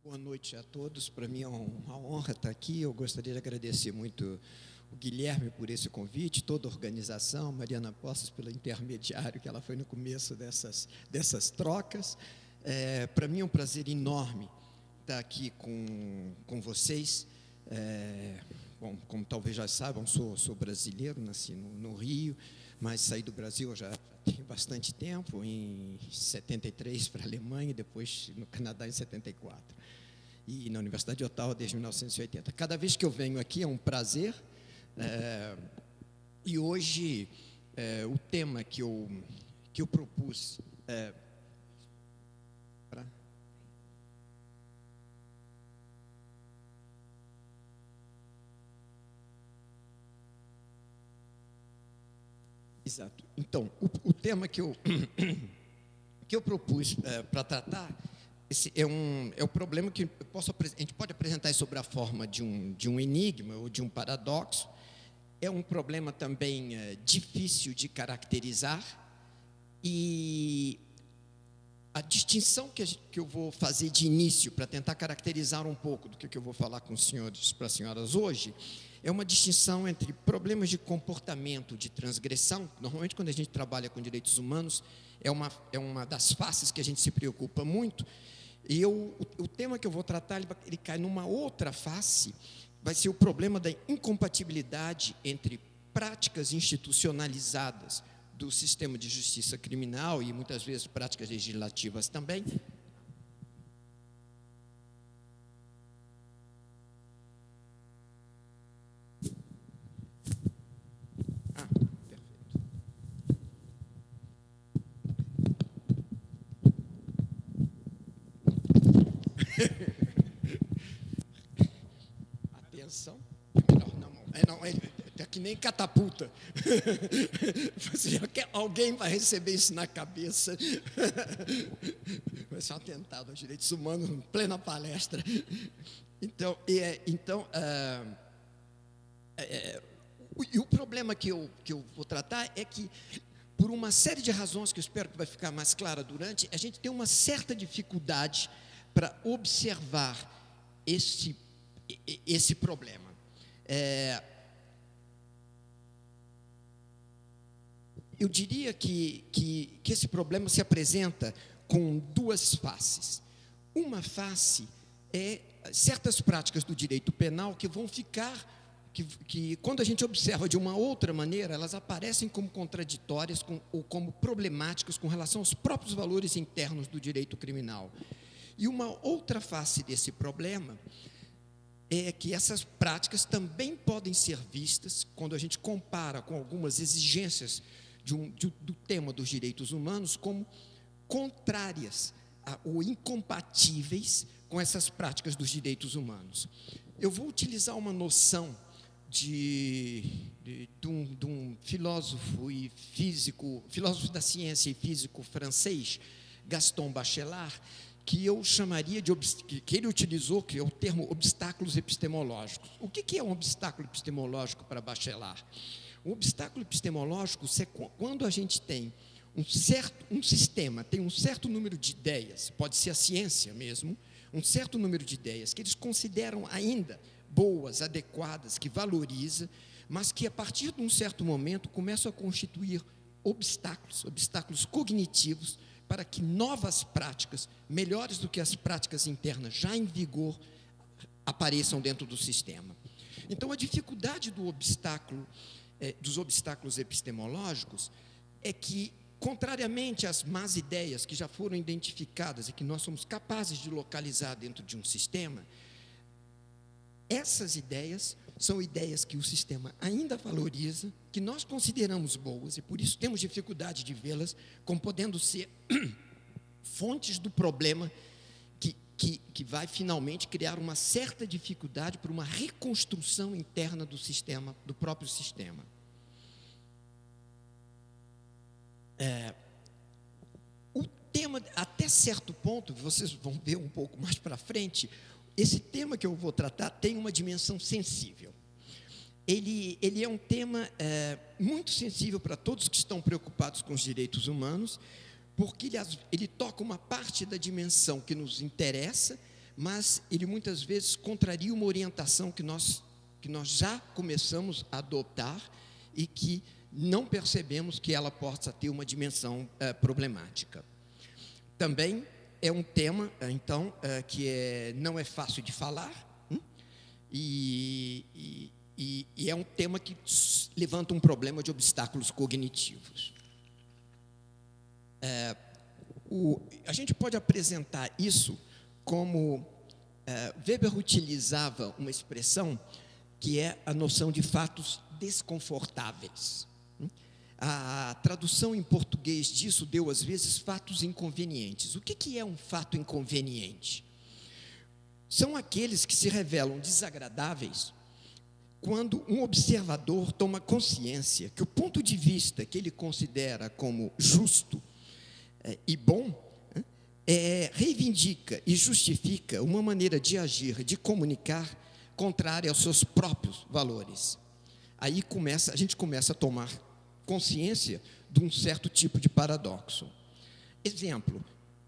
Boa noite a todos. Para mim é uma honra estar aqui. Eu gostaria de agradecer muito o Guilherme por esse convite, toda a organização, Mariana Posses pelo intermediário que ela foi no começo dessas trocas. Para mim é um prazer enorme estar aqui com vocês. Bom, como talvez já saibam, sou brasileiro, nasci no Rio, mas saí do Brasil já tem bastante tempo, em 73 para a Alemanha e depois no Canadá em 74. E na Universidade de Ottawa desde 1980. Cada vez que eu venho aqui é um prazer. E hoje o tema que eu propus Exato. Então, o tema que eu propus para tratar é o problema que a gente pode apresentar sobre a forma de um enigma ou de um paradoxo. É um problema também difícil de caracterizar, e a distinção que eu vou fazer de início para tentar caracterizar um pouco do que eu vou falar com os senhores para as senhoras hoje é uma distinção entre problemas de comportamento de transgressão. Normalmente, quando a gente trabalha com direitos humanos, é uma das faces que a gente se preocupa muito. E o tema que eu vou tratar, ele cai numa outra face, vai ser o problema da incompatibilidade entre práticas institucionalizadas do sistema de justiça criminal e, muitas vezes, práticas legislativas também. Atenção, é melhor na mão. É que nem catapulta. Alguém vai receber isso na cabeça. Vai ser um atentado aos direitos humanos em plena palestra. Então, o problema que eu vou tratar é que, por uma série de razões que eu espero que vai ficar mais clara durante, a gente tem uma certa dificuldade para observar esse problema. Eu diria que esse problema se apresenta com duas faces. Uma face é certas práticas do direito penal que vão ficar, que quando a gente observa de uma outra maneira, elas aparecem como contraditórias ou como problemáticas com relação aos próprios valores internos do direito criminal. E uma outra face desse problema é que essas práticas também podem ser vistas, quando a gente compara com algumas exigências do tema dos direitos humanos, como contrárias ou incompatíveis com essas práticas dos direitos humanos. Eu vou utilizar uma noção de um filósofo e físico, filósofo da ciência e físico francês, Gaston Bachelard, que eu chamaria que ele utilizou, que é o termo obstáculos epistemológicos. O que é um obstáculo epistemológico para Bachelard? Um obstáculo epistemológico é quando a gente tem um sistema, tem um certo número de ideias, pode ser a ciência mesmo, um certo número de ideias que eles consideram ainda boas, adequadas, que valoriza, mas que a partir de um certo momento começam a constituir obstáculos cognitivos, para que novas práticas, melhores do que as práticas internas já em vigor, apareçam dentro do sistema. Então, a dificuldade dos obstáculos epistemológicos é que, contrariamente às más ideias que já foram identificadas e que nós somos capazes de localizar dentro de um sistema, essas ideias são ideias que o sistema ainda valoriza, que nós consideramos boas, e por isso temos dificuldade de vê-las como podendo ser fontes do problema que vai finalmente criar uma certa dificuldade para uma reconstrução interna do sistema, do próprio sistema. O tema, até certo ponto, vocês vão ver um pouco mais para frente, esse tema que eu vou tratar tem uma dimensão sensível. Ele é um tema muito sensível para todos que estão preocupados com os direitos humanos, porque ele toca uma parte da dimensão que nos interessa, mas ele muitas vezes contraria uma orientação que nós já começamos a adotar e que não percebemos que ela possa ter uma dimensão problemática. Também é um tema, então, que não é fácil de falar, e é um tema que levanta um problema de obstáculos cognitivos. A gente pode apresentar isso como Weber utilizava uma expressão que é a noção de fatos desconfortáveis. A tradução em português disso deu, às vezes, fatos inconvenientes. O que é um fato inconveniente? São aqueles que se revelam desagradáveis quando um observador toma consciência que o ponto de vista que ele considera como justo e bom reivindica e justifica uma maneira de agir, de comunicar, contrária aos seus próprios valores. Aí a gente começa a tomar consciência de um certo tipo de paradoxo.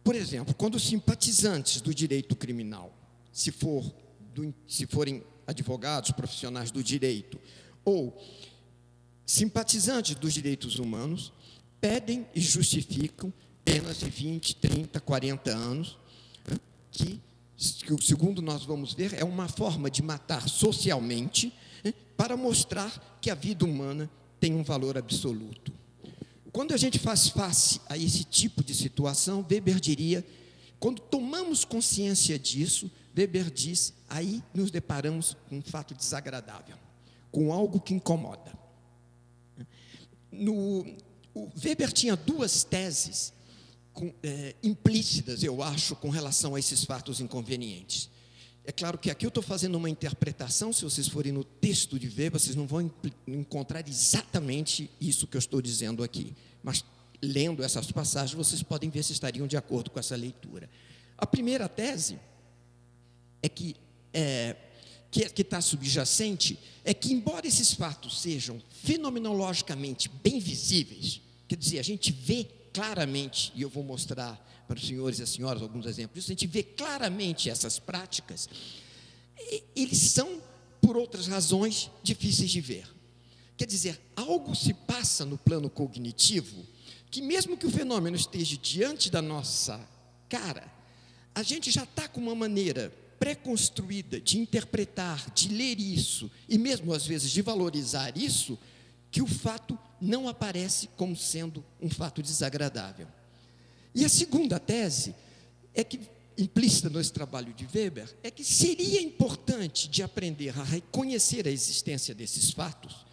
Por exemplo, quando os simpatizantes do direito criminal, se forem advogados, profissionais do direito, ou simpatizantes dos direitos humanos, pedem e justificam penas de 20, 30, 40 anos, que, segundo nós vamos ver, é uma forma de matar socialmente, para mostrar que a vida humana tem um valor absoluto. Quando a gente faz face a esse tipo de situação, Weber diria, quando tomamos consciência disso, Weber diz, aí nos deparamos com um fato desagradável, com algo que incomoda. O Weber tinha duas teses implícitas, eu acho, com relação a esses fatos inconvenientes. É claro que aqui eu estou fazendo uma interpretação, se vocês forem no texto de Weber, vocês não vão encontrar exatamente isso que eu estou dizendo aqui, mas lendo essas passagens, vocês podem ver se estariam de acordo com essa leitura. A primeira tese é que está subjacente, é que, embora esses fatos sejam fenomenologicamente bem visíveis, quer dizer, a gente vê claramente, e eu vou mostrar para os senhores e as senhoras alguns exemplos disso, a gente vê claramente essas práticas, eles são, por outras razões, difíceis de ver. Quer dizer, algo se passa no plano cognitivo, que mesmo que o fenômeno esteja diante da nossa cara, a gente já está com uma maneira pré-construída de interpretar, de ler isso, e mesmo às vezes de valorizar isso, que o fato não aparece como sendo um fato desagradável. E a segunda tese é que, implícita nesse trabalho de Weber, é que seria importante de aprender a reconhecer a existência desses fatos,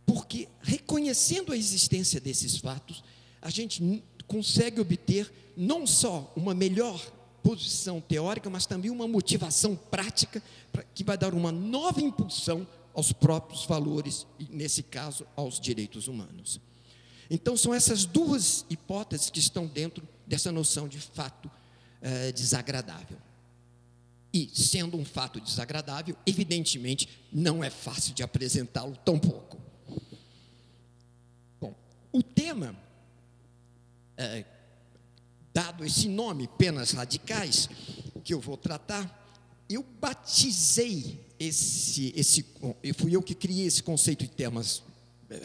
porque reconhecendo a existência desses fatos, a gente consegue obter não só uma melhor posição teórica, mas também uma motivação prática que vai dar uma nova impulsão aos próprios valores, e nesse caso, aos direitos humanos. Então, são essas duas hipóteses que estão dentro dessa noção de fato desagradável. E, sendo um fato desagradável, evidentemente, não é fácil de apresentá-lo tampouco. Bom, o tema, dado esse nome, penas radicais, que eu vou tratar, eu batizei fui eu que criei esse conceito de temas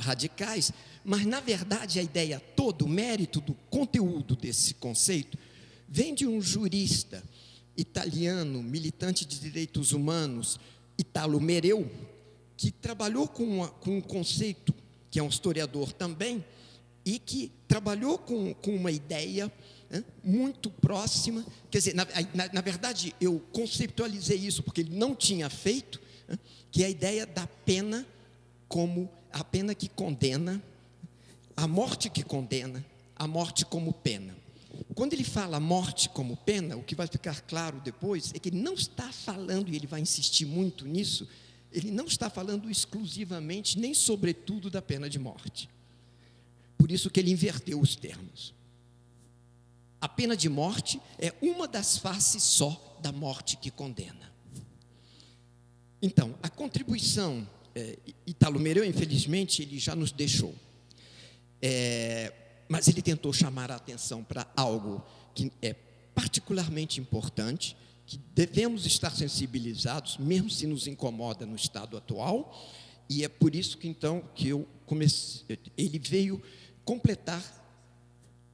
radicais, mas, na verdade, a ideia toda, o mérito do conteúdo desse conceito, vem de um jurista italiano, militante de direitos humanos, Italo Mereu, que trabalhou com um conceito, que é um historiador também, e que trabalhou com uma ideia muito próxima, quer dizer, na verdade, eu conceitualizei isso, porque ele não tinha feito, que é a ideia da pena como a pena que condena, a morte que condena, a morte como pena. Quando ele fala morte como pena, o que vai ficar claro depois é que ele não está falando, e ele vai insistir muito nisso, ele não está falando exclusivamente, nem sobretudo, da pena de morte. Por isso que ele inverteu os termos. A pena de morte é uma das faces só da morte que condena. Então, a contribuição, Italo Mereu, infelizmente, ele já nos deixou. Mas ele tentou chamar a atenção para algo que é particularmente importante, que devemos estar sensibilizados, mesmo se nos incomoda no estado atual, e é por isso que então que eu comecei, ele veio completar.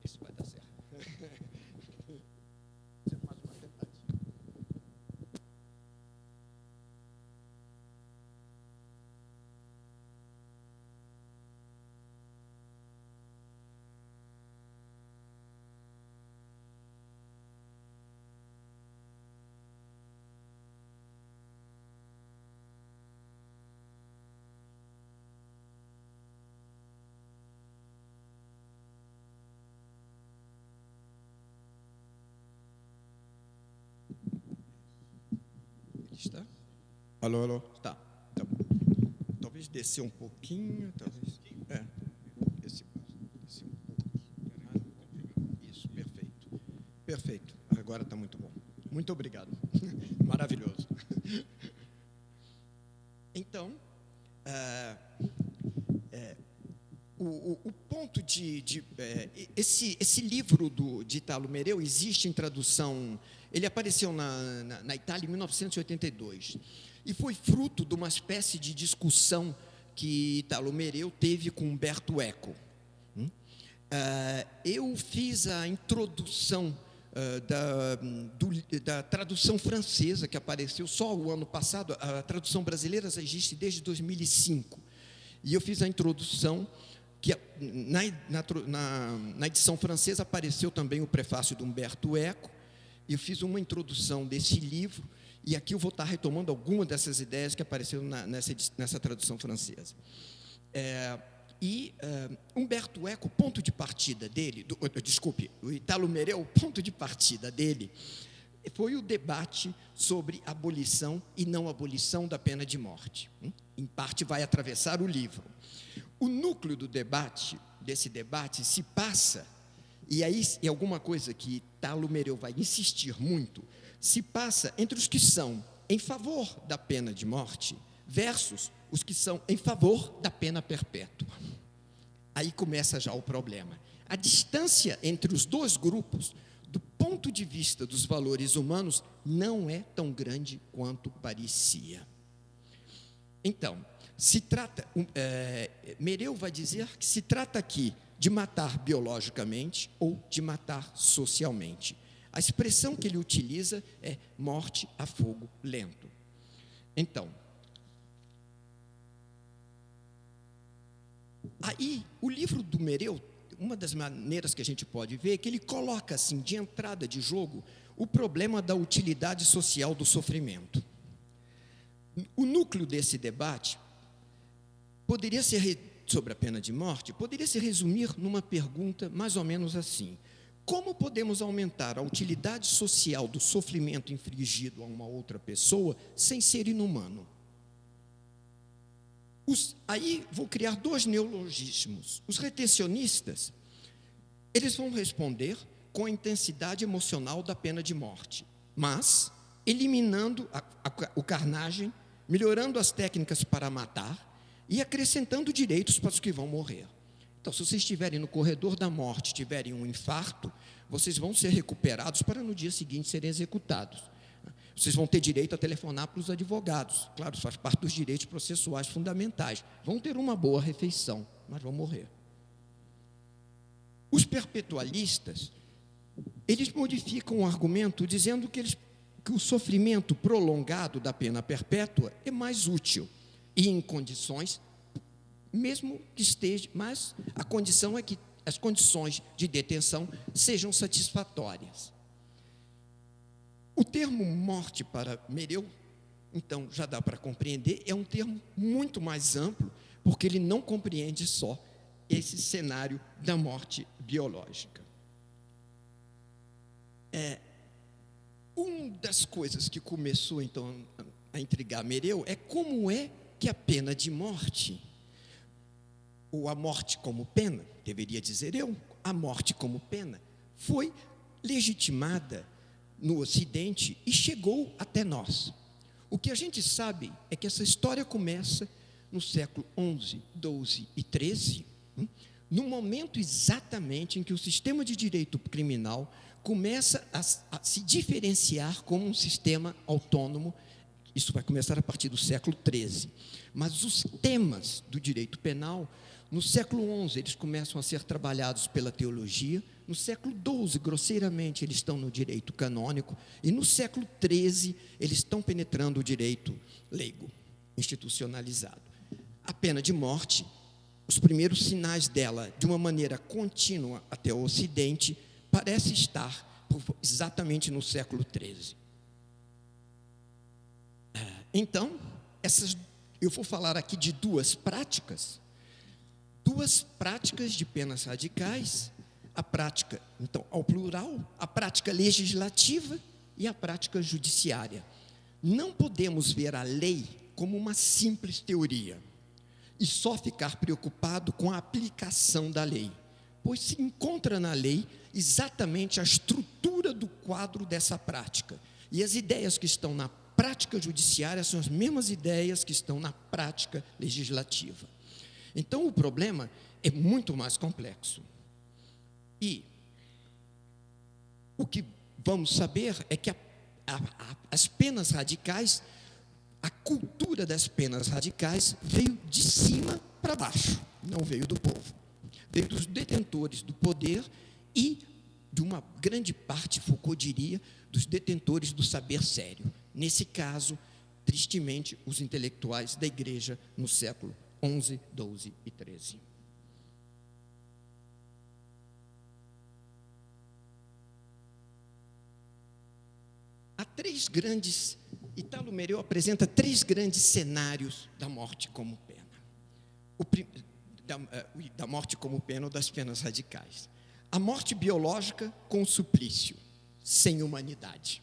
Isso vai dar certo. Está? Alô, alô? Tá. Tá bom. Talvez descer um pouquinho, talvez. Descer um pouquinho. Isso, perfeito. Perfeito. Agora está muito bom. Muito obrigado. Maravilhoso. Então, o ponto esse livro de Italo Mereu existe em tradução. Ele apareceu na Itália em 1982 e foi fruto de uma espécie de discussão que Italo Mereu teve com Umberto Eco. Eu fiz a introdução da tradução francesa, que apareceu só o ano passado. A tradução brasileira existe desde 2005, e eu fiz a introdução, que na edição francesa apareceu também o prefácio de Umberto Eco. Eu fiz uma introdução desse livro, e aqui eu vou estar retomando algumas dessas ideias que apareceram nessa tradução francesa. Umberto Eco, o ponto de partida dele, o Italo Mereu, o ponto de partida dele foi o debate sobre abolição e não abolição da pena de morte. Em parte vai atravessar o livro. O núcleo desse debate se passa, e aí é alguma coisa que Italo Mereu vai insistir muito, se passa entre os que são em favor da pena de morte versus os que são em favor da pena perpétua. Aí começa já o problema. A distância entre os dois grupos, do ponto de vista dos valores humanos, não é tão grande quanto parecia. Então, Mereu vai dizer que se trata aqui de matar biologicamente ou de matar socialmente. A expressão que ele utiliza é morte a fogo lento. Então, aí, o livro do Mereu, uma das maneiras que a gente pode ver é que ele coloca, assim, de entrada de jogo, o problema da utilidade social do sofrimento. O núcleo desse debate sobre a pena de morte, poderia se resumir numa pergunta mais ou menos assim: como podemos aumentar a utilidade social do sofrimento infligido a uma outra pessoa sem ser inumano? Aí vou criar dois neologismos. Os retencionistas, eles vão responder com a intensidade emocional da pena de morte, mas eliminando o carnagem, melhorando as técnicas para matar e acrescentando direitos para os que vão morrer. Então, se vocês estiverem no corredor da morte, tiverem um infarto, vocês vão ser recuperados para no dia seguinte serem executados. Vocês vão ter direito a telefonar para os advogados. Claro, isso faz parte dos direitos processuais fundamentais. Vão ter uma boa refeição, mas vão morrer. Os perpetualistas, eles modificam o argumento dizendo que o sofrimento prolongado da pena perpétua é mais útil e em condições, mesmo que esteja, mas a condição é que as condições de detenção sejam satisfatórias. O termo morte para Mereu, então, já dá para compreender, é um termo muito mais amplo, porque ele não compreende só esse cenário da morte biológica. Uma das coisas que começou, então, a intrigar Mereu é como é que a pena de morte, ou a morte como pena, deveria dizer eu, a morte como pena, foi legitimada no Ocidente e chegou até nós. O que a gente sabe é que essa história começa no século XI, XII e XIII, no momento exatamente em que o sistema de direito criminal começa a se diferenciar como um sistema autônomo. Isso vai começar a partir do século XIII. Mas os temas do direito penal, no século XI, eles começam a ser trabalhados pela teologia. No século XII, grosseiramente, eles estão no direito canônico. E no século XIII, eles estão penetrando o direito leigo, institucionalizado. A pena de morte, os primeiros sinais dela, de uma maneira contínua até o Ocidente, parece estar exatamente no século XIII. Então, eu vou falar aqui de duas práticas de penas radicais, a prática, então, ao plural, a prática legislativa e a prática judiciária. Não podemos ver a lei como uma simples teoria e só ficar preocupado com a aplicação da lei, pois se encontra na lei exatamente a estrutura do quadro dessa prática. E as ideias que estão na prática judiciária são as mesmas ideias que estão na prática legislativa. Então, o problema é muito mais complexo. E o que vamos saber é que as penas radicais, a cultura das penas radicais veio de cima para baixo, não veio do povo. Veio dos detentores do poder e de uma grande parte, Foucault diria, dos detentores do saber sério. Nesse caso, tristemente, os intelectuais da igreja no século XI, XII e XIII. Há três grandes, Italo Mereu apresenta três grandes cenários da morte como pena. Da morte como pena ou das penas radicais. A morte biológica com suplício, sem humanidade.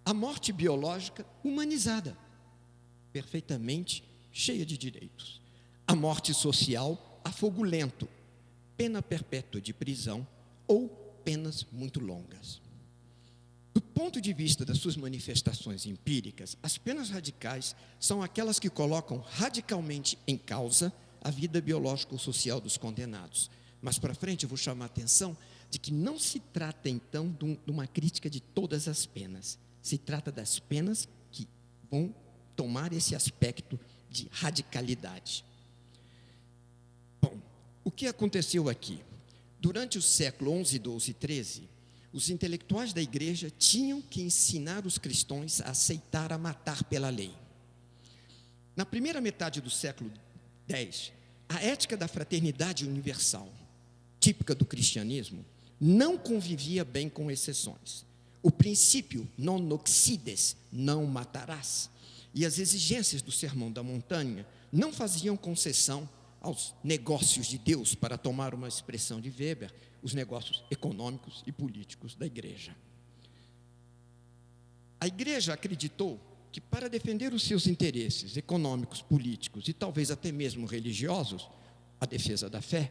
A morte biológica humanizada, perfeitamente cheia de direitos. A morte social a fogo lento, pena perpétua de prisão ou penas muito longas. Do ponto de vista das suas manifestações empíricas, as penas radicais são aquelas que colocam radicalmente em causa a vida biológica ou social dos condenados. Mas para frente eu vou chamar a atenção de que não se trata então de uma crítica de todas as penas. Se trata das penas que vão tomar esse aspecto de radicalidade. Bom, o que aconteceu aqui? Durante o século XI, XII e XIII, os intelectuais da igreja tinham que ensinar os cristãos a aceitar a matar pela lei. Na primeira metade do século X, a ética da fraternidade universal, típica do cristianismo, não convivia bem com exceções. O princípio non nocides, não matarás, e as exigências do Sermão da Montanha não faziam concessão aos negócios de Deus, para tomar uma expressão de Weber, os negócios econômicos e políticos da igreja. A igreja acreditou que para defender os seus interesses econômicos, políticos e talvez até mesmo religiosos, a defesa da fé,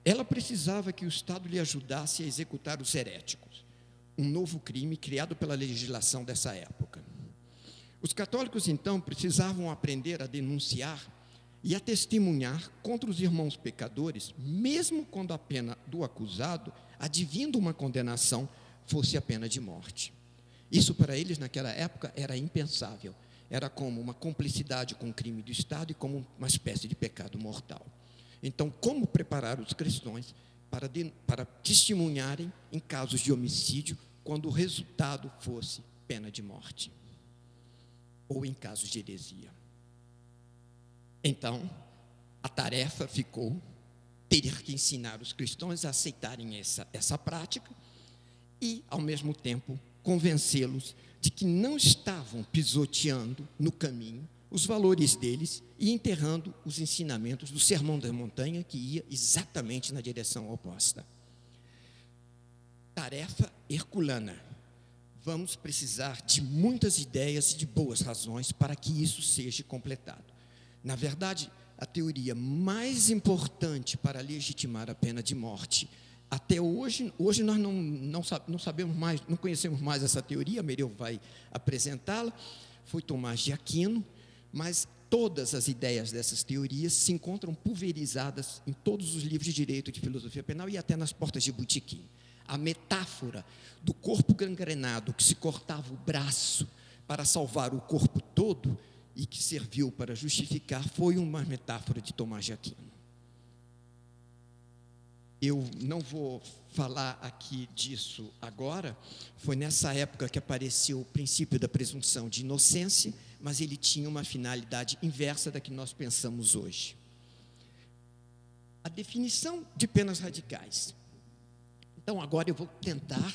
ela precisava que o Estado lhe ajudasse a executar os heréticos, um novo crime criado pela legislação dessa época. Os católicos, então, precisavam aprender a denunciar e a testemunhar contra os irmãos pecadores, mesmo quando a pena do acusado, advindo uma condenação, fosse a pena de morte. Isso para eles, naquela época, era impensável. Era como uma cumplicidade com o crime do Estado e como uma espécie de pecado mortal. Então, como preparar os cristãos para testemunharem em casos de homicídio, quando o resultado fosse pena de morte? Ou em casos de heresia. Então, a tarefa ficou ter que ensinar os cristãos a aceitarem essa prática e, ao mesmo tempo, convencê-los de que não estavam pisoteando no caminho os valores deles e enterrando os ensinamentos do Sermão da Montanha, que ia exatamente na direção oposta. Tarefa herculana. Vamos precisar de muitas ideias e de boas razões para que isso seja completado. Na verdade, a teoria mais importante para legitimar a pena de morte, até hoje nós não sabemos mais, não conhecemos mais essa teoria, Mereu vai apresentá-la, foi Tomás de Aquino, mas todas as ideias dessas teorias se encontram pulverizadas em todos os livros de direito, de filosofia penal e até nas portas de botequim. A metáfora do corpo gangrenado que se cortava o braço para salvar o corpo todo e que serviu para justificar foi uma metáfora de Tomás de Aquino. Eu não vou falar aqui disso agora, foi nessa época que apareceu o princípio da presunção de inocência, mas ele tinha uma finalidade inversa da que nós pensamos hoje. A definição de penas radicais. Então, agora eu vou tentar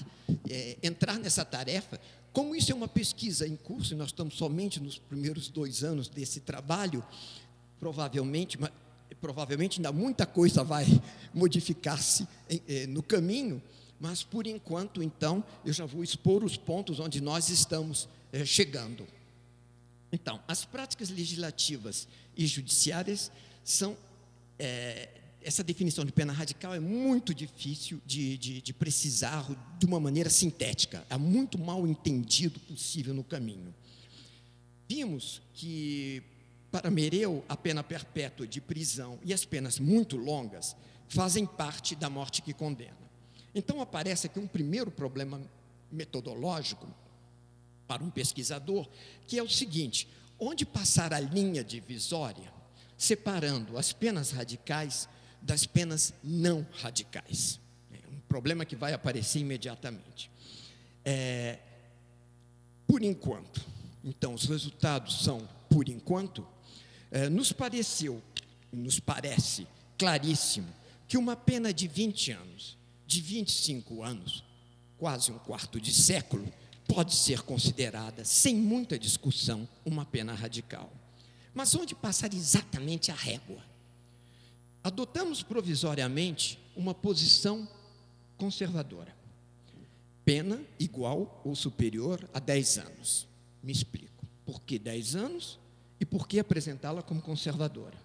entrar nessa tarefa. Como isso é uma pesquisa em curso, e nós estamos somente nos primeiros 2 anos desse trabalho, provavelmente ainda muita coisa vai modificar-se no caminho, mas, por enquanto, então, eu já vou expor os pontos onde nós estamos chegando. Então, as práticas legislativas e judiciárias são... essa definição de pena radical é muito difícil de precisar de uma maneira sintética. É muito mal entendido possível no caminho. Vimos que, para Mereu, a pena perpétua de prisão e as penas muito longas fazem parte da morte que condena. Então, aparece aqui um primeiro problema metodológico para um pesquisador, que é o seguinte: onde passar a linha divisória, separando as penas radicais das penas não radicais? É um problema que vai aparecer imediatamente. Por enquanto, então, os resultados são, por enquanto, nos parece claríssimo que uma pena de 20 anos, de 25 anos, quase um quarto de século, pode ser considerada, sem muita discussão, uma pena radical. Mas onde passar exatamente a régua? Adotamos provisoriamente uma posição conservadora. Pena igual ou superior a 10 anos. Me explico. Por que 10 anos e por que apresentá-la como conservadora?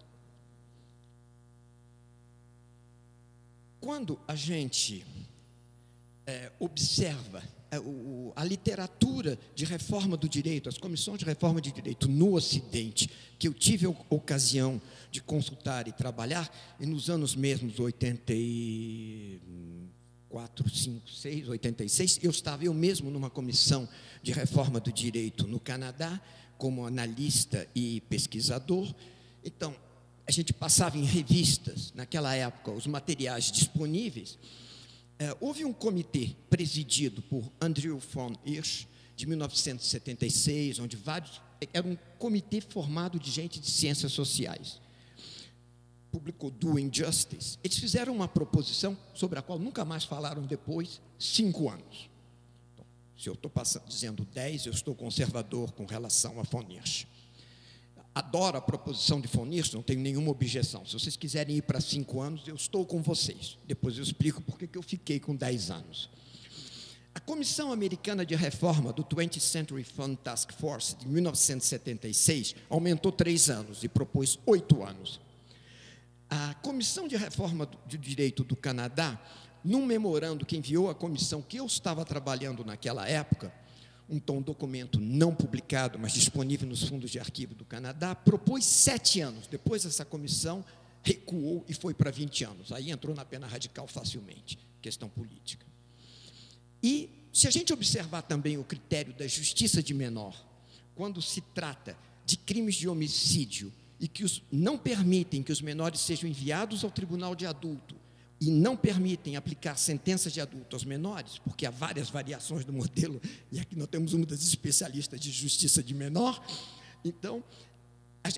Quando a gente observa a literatura de reforma do direito, as comissões de reforma de direito no Ocidente, que eu tive a ocasião de consultar e trabalhar, e nos anos mesmos 84, 5, 6, 86, eu estava eu mesmo numa comissão de reforma do direito no Canadá, como analista e pesquisador. Então, a gente passava em revistas, naquela época, os materiais disponíveis. Houve um comitê presidido por Andrew von Hirsch, de 1976, onde era um comitê formado de gente de ciências sociais. Publicou Doing Justice. Eles fizeram uma proposição sobre a qual nunca mais falaram depois, 5 anos. Então, se eu estou dizendo 10, eu estou conservador com relação a von Hirsch. Adoro a proposição de von Hirsch, não tenho nenhuma objeção. Se vocês quiserem ir para 5 anos, eu estou com vocês. Depois eu explico por que eu fiquei com 10 anos. A Comissão Americana de Reforma do 20th Century Fund Task Force, de 1976, aumentou 3 anos e propôs 8 anos. A Comissão de Reforma do Direito do Canadá, num memorando que enviou à comissão que eu estava trabalhando naquela época, um documento não publicado, mas disponível nos fundos de arquivo do Canadá, propôs 7 anos. Depois essa comissão recuou e foi para 20 anos. Aí entrou na pena radical facilmente, questão política. E se a gente observar também o critério da justiça de menor, quando se trata de crimes de homicídio e que não permitem que os menores sejam enviados ao tribunal de adulto, e não permitem aplicar sentenças de adulto aos menores, porque há várias variações do modelo, e aqui nós temos uma das especialistas de justiça de menor, então,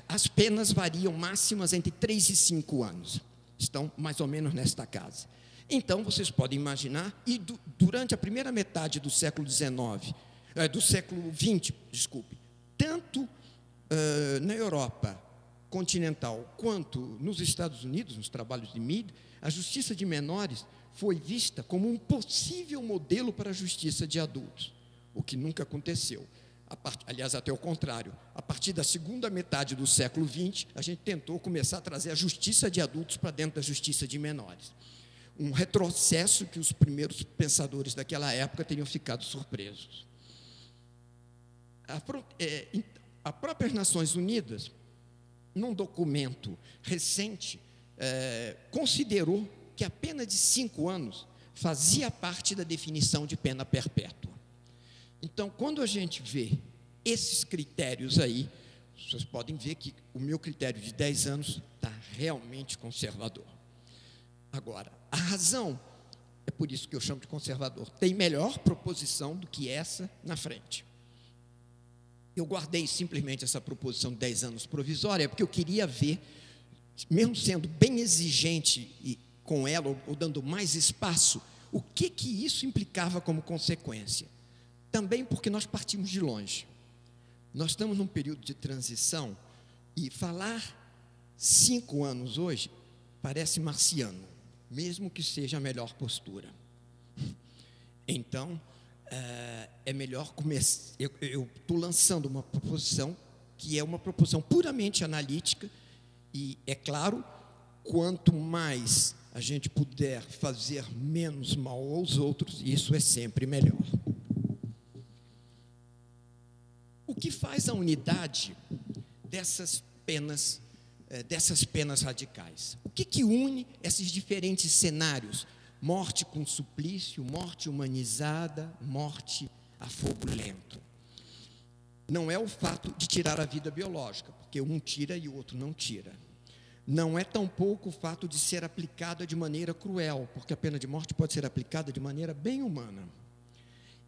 as penas variam máximas entre 3 e 5 anos, estão mais ou menos nesta casa. Então, vocês podem imaginar, e durante a primeira metade do século XIX, do século XX, desculpe, tanto na Europa continental quanto nos Estados Unidos, nos trabalhos de Mead, a justiça de menores foi vista como um possível modelo para a justiça de adultos, o que nunca aconteceu. Aliás, até o contrário, a partir da segunda metade do século XX, a gente tentou começar a trazer a justiça de adultos para dentro da justiça de menores. Um retrocesso que os primeiros pensadores daquela época teriam ficado surpresos. As próprias Nações Unidas num documento recente, considerou que a pena de 5 anos fazia parte da definição de pena perpétua. Então, quando a gente vê esses critérios aí, vocês podem ver que o meu critério de 10 anos está realmente conservador. Agora, a razão, é por isso que eu chamo de conservador, tem melhor proposição do que essa na frente. Eu guardei simplesmente essa proposição de 10 anos provisória, porque eu queria ver, mesmo sendo bem exigente com ela, ou dando mais espaço, o que isso implicava como consequência. Também porque nós partimos de longe. Nós estamos num período de transição, e falar 5 anos hoje parece marciano, mesmo que seja a melhor postura. Então, é melhor começar. Eu estou lançando uma proposição que é uma proposição puramente analítica, e, é claro, quanto mais a gente puder fazer menos mal aos outros, isso é sempre melhor. O que faz a unidade dessas penas radicais? O que une esses diferentes cenários? Morte com suplício, morte humanizada, morte a fogo lento. Não é o fato de tirar a vida biológica, porque um tira e o outro não tira. Não é tampouco o fato de ser aplicada de maneira cruel, porque a pena de morte pode ser aplicada de maneira bem humana.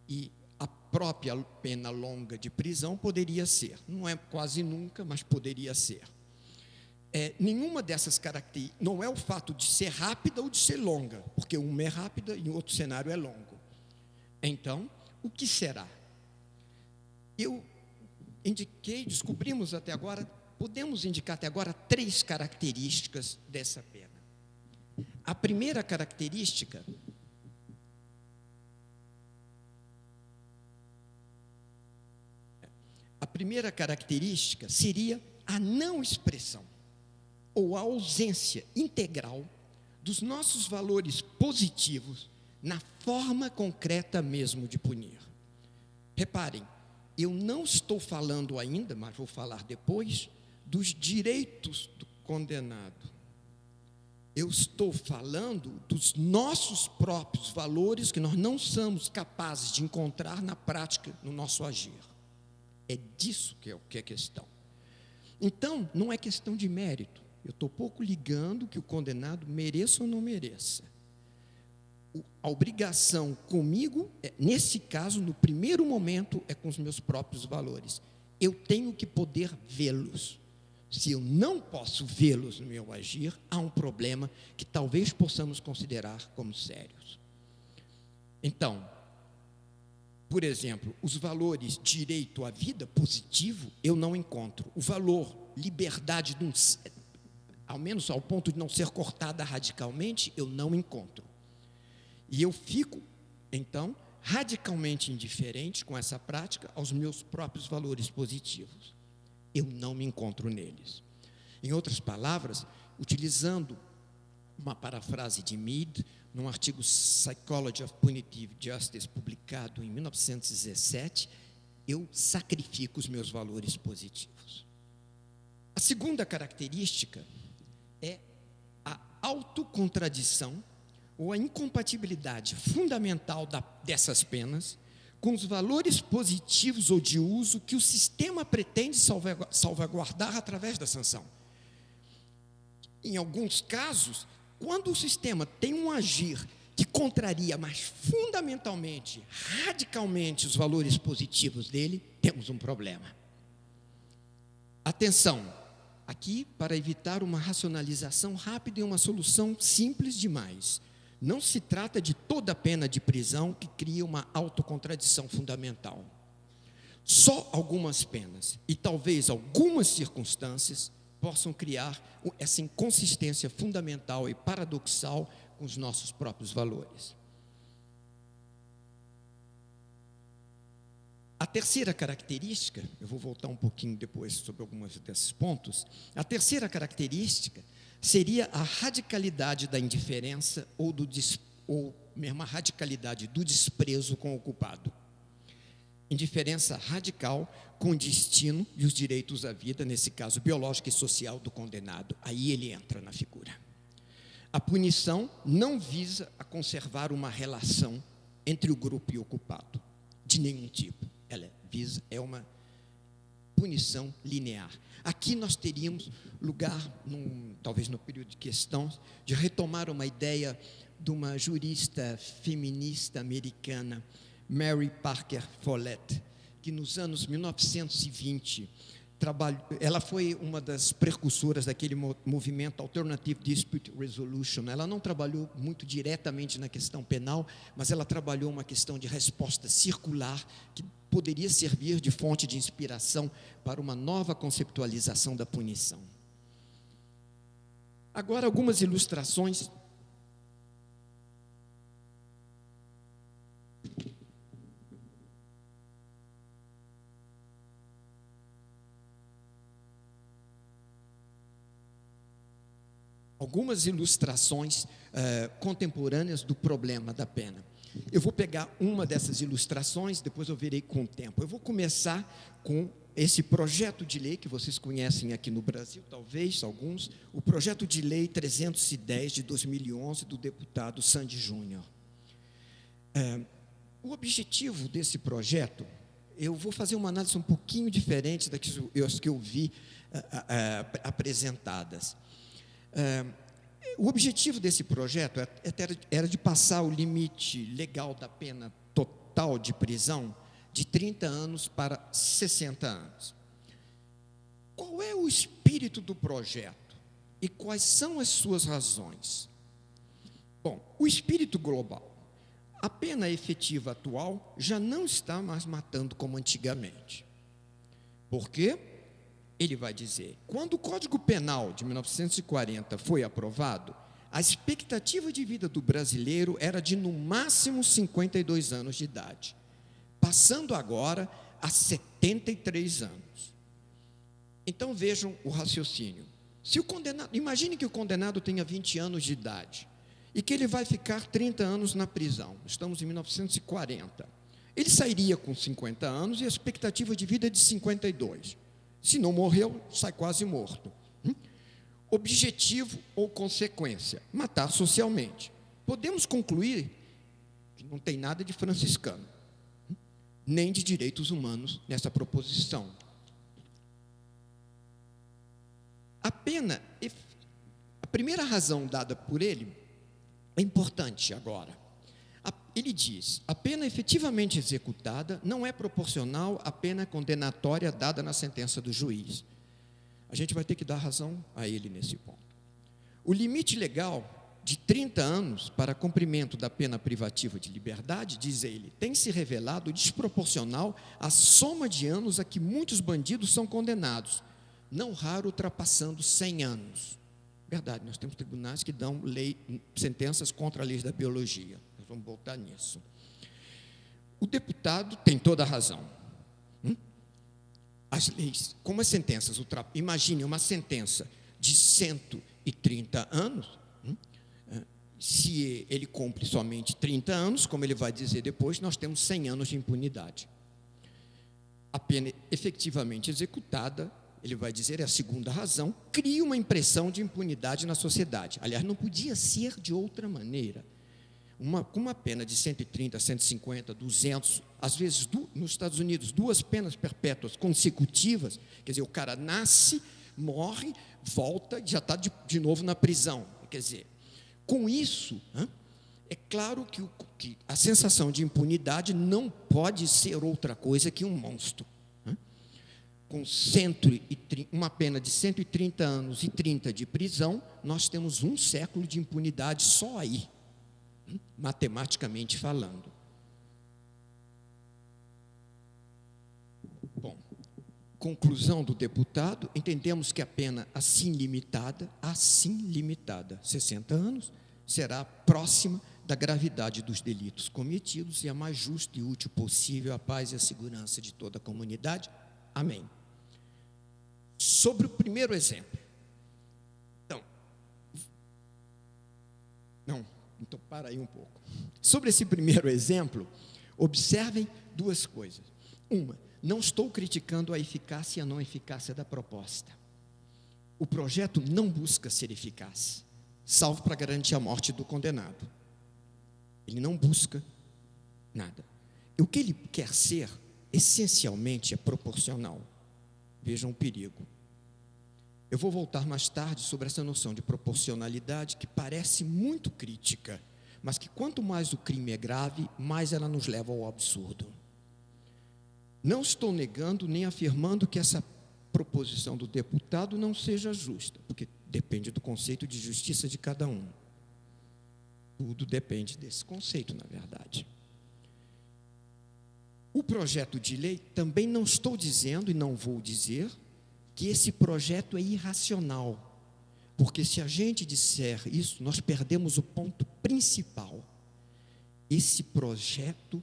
E a própria pena longa de prisão poderia ser. Não é quase nunca, mas poderia ser. Nenhuma dessas características, não é o fato de ser rápida ou de ser longa, porque uma é rápida e o outro cenário é longo. Então, o que será? Eu descobrimos até agora, podemos indicar até agora 3 características dessa pena. A primeira característica seria a não expressão ou a ausência integral dos nossos valores positivos na forma concreta mesmo de punir. Reparem, eu não estou falando ainda, mas vou falar depois, dos direitos do condenado. Eu estou falando dos nossos próprios valores que nós não somos capazes de encontrar na prática, no nosso agir. É disso que é a questão. Então, não é questão de mérito. Eu estou pouco ligando que o condenado mereça ou não mereça. A obrigação comigo, nesse caso, no primeiro momento, é com os meus próprios valores. Eu tenho que poder vê-los. Se eu não posso vê-los no meu agir, há um problema que talvez possamos considerar como sérios. Então, por exemplo, os valores direito à vida positivo, eu não encontro. O valor liberdade, ao menos ao ponto de não ser cortada radicalmente, eu não encontro. E eu fico, então, radicalmente indiferente com essa prática aos meus próprios valores positivos. Eu não me encontro neles. Em outras palavras, utilizando uma parafrase de Mead, num artigo Psychology of Punitive Justice, publicado em 1917, eu sacrifico os meus valores positivos. A segunda característica é a autocontradição ou a incompatibilidade fundamental dessas penas com os valores positivos ou de uso que o sistema pretende salvaguardar através da sanção. Em alguns casos, quando o sistema tem um agir que contraria, mas fundamentalmente, radicalmente, os valores positivos dele, temos um problema. Atenção, aqui para evitar uma racionalização rápida e uma solução simples demais. Não se trata de toda a pena de prisão que cria uma autocontradição fundamental. Só algumas penas e talvez algumas circunstâncias possam criar essa inconsistência fundamental e paradoxal com os nossos próprios valores. A terceira característica, eu vou voltar um pouquinho depois sobre alguns desses pontos, a terceira característica seria a radicalidade da indiferença ou mesmo a radicalidade do desprezo com o culpado. indiferença radical com o destino e os direitos à vida, nesse caso biológico e social do condenado. Aí ele entra na figura. A punição não visa a conservar uma relação entre o grupo e o culpado, de nenhum tipo. Ela é uma punição linear. Aqui nós teríamos lugar, talvez no período de questões, de retomar uma ideia de uma jurista feminista americana, Mary Parker Follett, que nos anos 1920, ela foi uma das precursoras daquele movimento Alternative Dispute Resolution. Ela não trabalhou muito diretamente na questão penal, mas ela trabalhou uma questão de resposta circular, que poderia servir de fonte de inspiração para uma nova conceptualização da punição. Agora, algumas ilustrações. Algumas ilustrações contemporâneas do problema da pena. Eu vou pegar uma dessas ilustrações, depois eu verei com o tempo. Eu vou começar com esse projeto de lei que vocês conhecem aqui no Brasil, talvez alguns, o projeto de lei 310 de 2011 do deputado Sandy Júnior. O objetivo desse projeto, eu vou fazer uma análise um pouquinho diferente das que eu vi apresentadas. O objetivo desse projeto era de passar o limite legal da pena total de prisão de 30 anos para 60 anos. Qual é o espírito do projeto e quais são as suas razões? Bom, o espírito global. A pena efetiva atual já não está mais matando como antigamente. Por quê? Ele vai dizer, quando o Código Penal de 1940 foi aprovado, a expectativa de vida do brasileiro era de, no máximo, 52 anos de idade, passando agora a 73 anos. Então, vejam o raciocínio. Se o condenado, imagine que o condenado tenha 20 anos de idade e que ele vai ficar 30 anos na prisão. Estamos em 1940. Ele sairia com 50 anos e a expectativa de vida é de 52. Se não morreu, sai quase morto. Objetivo ou consequência? Matar socialmente. Podemos concluir que não tem nada de franciscano, nem de direitos humanos nessa proposição. A pena, a primeira razão dada por ele é importante agora. Ele diz, a pena efetivamente executada não é proporcional à pena condenatória dada na sentença do juiz. A gente vai ter que dar razão a ele nesse ponto. O limite legal de 30 anos para cumprimento da pena privativa de liberdade, diz ele, tem se revelado desproporcional à soma de anos a que muitos bandidos são condenados, não raro ultrapassando 100 anos. Verdade, nós temos tribunais que dão sentenças contra a lei da biologia. Nós vamos voltar nisso. O deputado tem toda a razão. As leis, como as sentenças, imagine uma sentença de 130 anos, se ele cumpre somente 30 anos, como ele vai dizer depois, nós temos 100 anos de impunidade. A pena efetivamente executada, ele vai dizer, é a segunda razão, cria uma impressão de impunidade na sociedade. Aliás, não podia ser de outra maneira. Com uma pena de 130, 150, 200, às vezes, nos Estados Unidos, 2 penas perpétuas consecutivas, quer dizer, o cara nasce, morre, volta e já está de novo na prisão. Quer dizer, com isso, é claro que a sensação de impunidade não pode ser outra coisa que um monstro. Com uma pena de 130 anos e 30 de prisão, nós temos 1 século de impunidade só aí, matematicamente falando. Bom, conclusão do deputado, entendemos que a pena assim limitada, 60 anos, será próxima da gravidade dos delitos cometidos e a mais justa e útil possível à paz e à segurança de toda a comunidade. Amém. Sobre o primeiro exemplo. Então, para aí um pouco. Sobre esse primeiro exemplo, observem 2 coisas. Não estou criticando a eficácia e a não eficácia da proposta. O projeto não busca ser eficaz, salvo para garantir a morte do condenado. Ele não busca nada. O que ele quer ser, essencialmente, é proporcional. Vejam o perigo. Eu vou voltar mais tarde sobre essa noção de proporcionalidade, que parece muito crítica, mas que quanto mais o crime é grave, mais ela nos leva ao absurdo. Não estou negando nem afirmando que essa proposição do deputado não seja justa, porque depende do conceito de justiça de cada um. Tudo depende desse conceito, na verdade. O projeto de lei, também não estou dizendo e não vou dizer que esse projeto é irracional, porque se a gente disser isso, nós perdemos o ponto principal. Esse projeto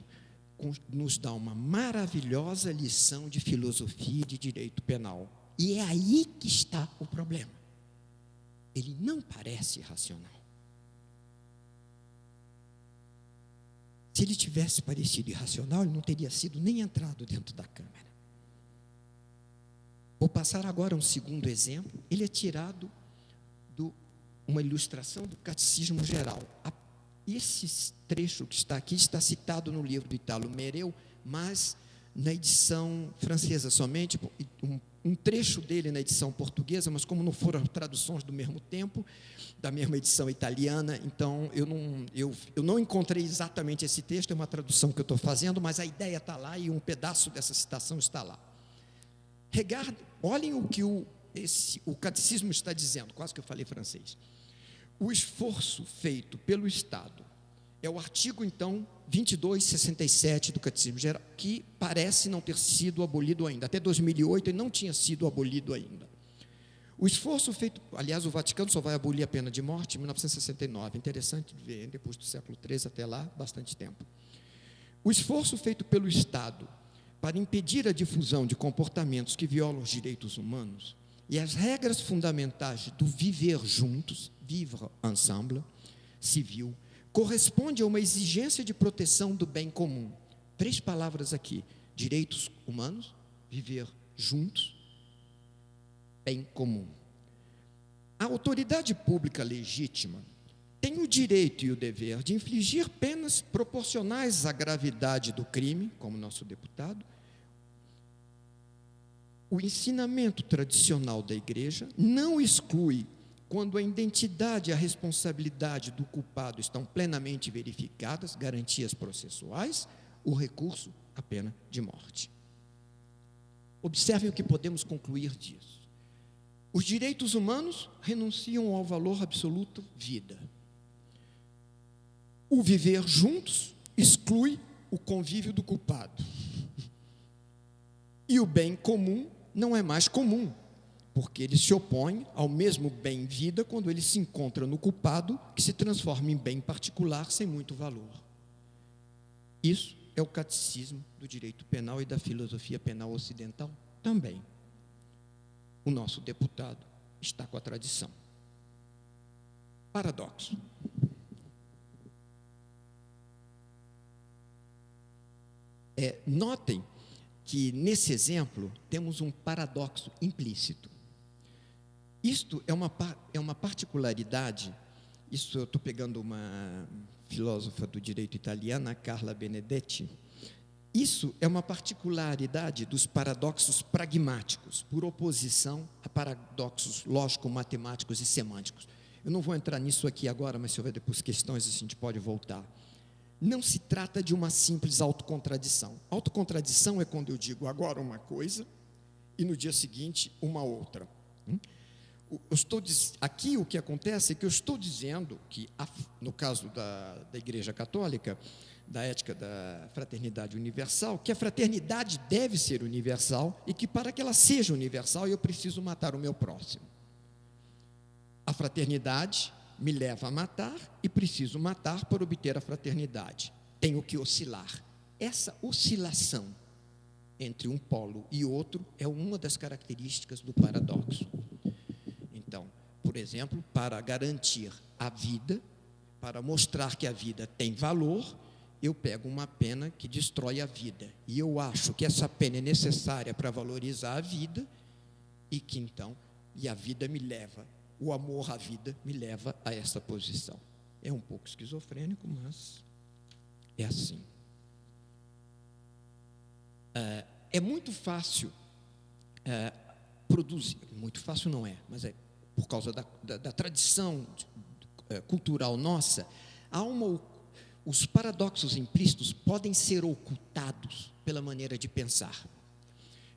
nos dá uma maravilhosa lição de filosofia e de direito penal. E é aí que está o problema. Ele não parece irracional. Se ele tivesse parecido irracional, ele não teria sido nem entrado dentro da Câmara. Vou passar agora um segundo exemplo. Ele é tirado de uma ilustração do Catecismo Geral. Esse trecho que está aqui está citado no livro do Italo Mereu, mas na edição francesa somente, um trecho dele na edição portuguesa, mas como não foram traduções do mesmo tempo, da mesma edição italiana, então eu não encontrei exatamente esse texto, é uma tradução que eu estou fazendo, mas a ideia está lá e um pedaço dessa citação está lá. Olhem o que o catecismo está dizendo, quase que eu falei francês. O esforço feito pelo Estado, é o artigo, então, 2267 do Catecismo Geral, que parece não ter sido abolido ainda. Até 2008 ele não tinha sido abolido ainda. O esforço feito, aliás, o Vaticano só vai abolir a pena de morte em 1969. Interessante ver, depois do século III até lá, bastante tempo. O esforço feito pelo Estado para impedir a difusão de comportamentos que violam os direitos humanos e as regras fundamentais do viver juntos, vivre ensemble, civil, corresponde a uma exigência de proteção do bem comum. 3 palavras aqui: direitos humanos, viver juntos, bem comum. A autoridade pública legítima tem o direito e o dever de infligir penas proporcionais à gravidade do crime, como nosso deputado. O ensinamento tradicional da Igreja não exclui, quando a identidade e a responsabilidade do culpado estão plenamente verificadas, garantias processuais, o recurso à pena de morte. Observem o que podemos concluir disso. Os direitos humanos renunciam ao valor absoluto vida. O viver juntos exclui o convívio do culpado. E o bem comum não é mais comum, porque ele se opõe ao mesmo bem-vida quando ele se encontra no culpado, que se transforma em bem particular sem muito valor. Isso é o catecismo do direito penal e da filosofia penal ocidental também. O nosso deputado está com a tradição. Paradoxo. Notem que nesse exemplo temos um paradoxo implícito. Isto é uma particularidade, isso eu estou pegando uma filósofa do direito italiana, Carla Benedetti. Isso é uma particularidade dos paradoxos pragmáticos, por oposição a paradoxos lógico-matemáticos e semânticos. Eu não vou entrar nisso aqui agora, mas se houver depois questões, a gente pode voltar. Não se trata de uma simples autocontradição. Autocontradição é quando eu digo agora uma coisa e no dia seguinte uma outra. Aqui o que acontece é que eu estou dizendo que, no caso da Igreja Católica, da ética da fraternidade universal, que a fraternidade deve ser universal e que para que ela seja universal eu preciso matar o meu próximo. A fraternidade me leva a matar e preciso matar para obter a fraternidade. Tenho que oscilar. Essa oscilação entre um polo e outro é uma das características do paradoxo. Então, por exemplo, para garantir a vida, para mostrar que a vida tem valor, eu pego uma pena que destrói a vida, e eu acho que essa pena é necessária para valorizar a vida, e que então, e a vida me leva, o amor à vida me leva a essa posição. É um pouco esquizofrênico, mas é assim. É muito fácil produzir, muito fácil não é, mas é por causa da tradição cultural nossa, os paradoxos implícitos podem ser ocultados pela maneira de pensar.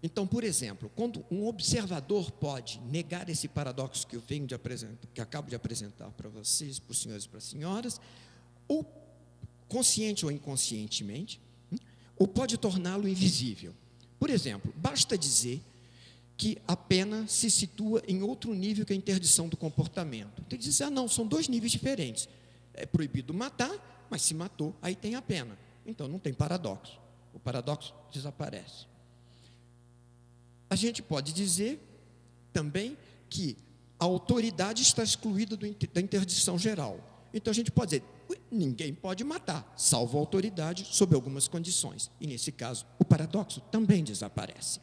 Então, por exemplo, quando um observador pode negar esse paradoxo que eu venho de apresentar, que acabo de apresentar para vocês, para os senhores e para as senhoras, ou consciente ou inconscientemente, ou pode torná-lo invisível. Por exemplo, basta dizer que a pena se situa em outro nível que a interdição do comportamento. Tem que dizer, não, são dois níveis diferentes. É proibido matar, mas se matou, aí tem a pena. Então, não tem paradoxo. O paradoxo desaparece. A gente pode dizer também que a autoridade está excluída da interdição geral. Então, a gente pode dizer, ninguém pode matar, salvo a autoridade, sob algumas condições. E, nesse caso, o paradoxo também desaparece.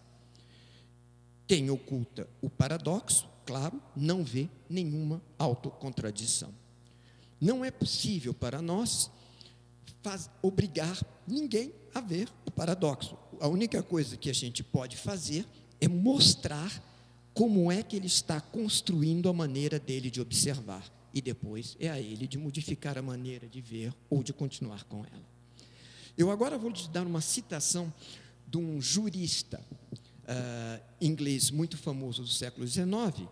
Quem oculta o paradoxo, claro, não vê nenhuma autocontradição. Não é possível para nós obrigar ninguém a ver o paradoxo. A única coisa que a gente pode fazer é mostrar como é que ele está construindo a maneira dele de observar. E depois é a ele de modificar a maneira de ver ou de continuar com ela. Eu agora vou te dar uma citação de um jurista inglês muito famoso do século XIX,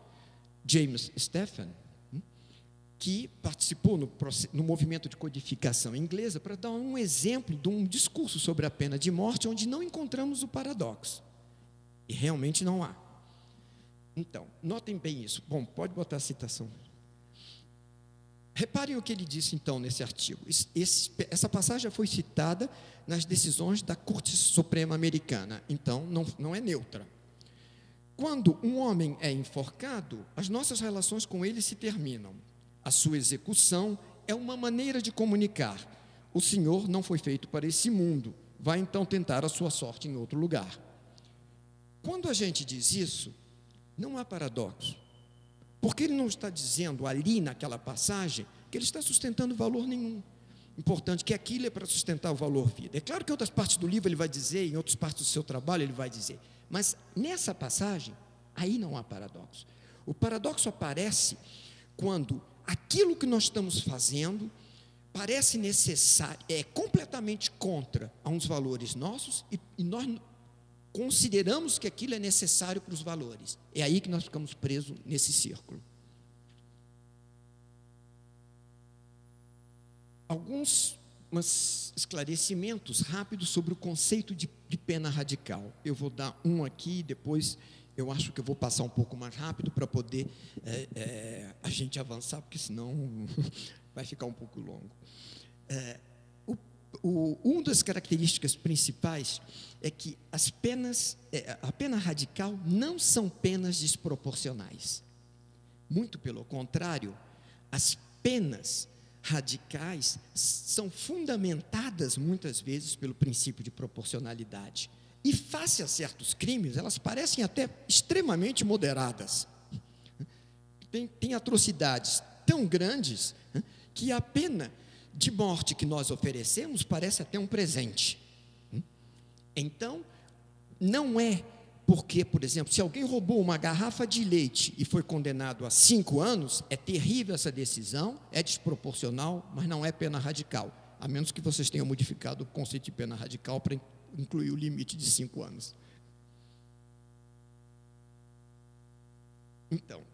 James Stephen, que participou no movimento de codificação inglesa para dar um exemplo de um discurso sobre a pena de morte onde não encontramos o paradoxo. E realmente não há. Então, notem bem isso. Bom, pode botar a citação. Reparem o que ele disse, então, nesse artigo. Essa passagem já foi citada nas decisões da Corte Suprema Americana, então não é neutra. Quando um homem é enforcado, as nossas relações com ele se terminam. A sua execução é uma maneira de comunicar. O Senhor não foi feito para esse mundo, vai então tentar a sua sorte em outro lugar. Quando a gente diz isso, não há paradoxo. Porque ele não está dizendo ali naquela passagem que ele está sustentando valor nenhum. Importante que aquilo é para sustentar o valor vida. É claro que em outras partes do livro ele vai dizer, em outras partes do seu trabalho ele vai dizer. Mas nessa passagem, aí não há paradoxo. O paradoxo aparece quando aquilo que nós estamos fazendo parece necessário, é completamente contra a uns valores nossos e nós consideramos que aquilo é necessário para os valores. É aí que nós ficamos presos nesse círculo. Alguns esclarecimentos rápidos sobre o conceito de pena radical. Eu vou dar um aqui, depois eu acho que eu vou passar um pouco mais rápido para poder a gente avançar, porque senão vai ficar um pouco longo. Uma das características principais é que a pena radical não são penas desproporcionais. Muito pelo contrário, as penas radicais são fundamentadas muitas vezes pelo princípio de proporcionalidade. E face a certos crimes, elas parecem até extremamente moderadas. Tem atrocidades tão grandes que a pena de morte que nós oferecemos parece até um presente. Então, não é porque, por exemplo, se alguém roubou uma garrafa de leite e foi condenado a 5 anos, é terrível essa decisão, é desproporcional, mas não é pena radical, a menos que vocês tenham modificado o conceito de pena radical para incluir o limite de 5 anos. Então,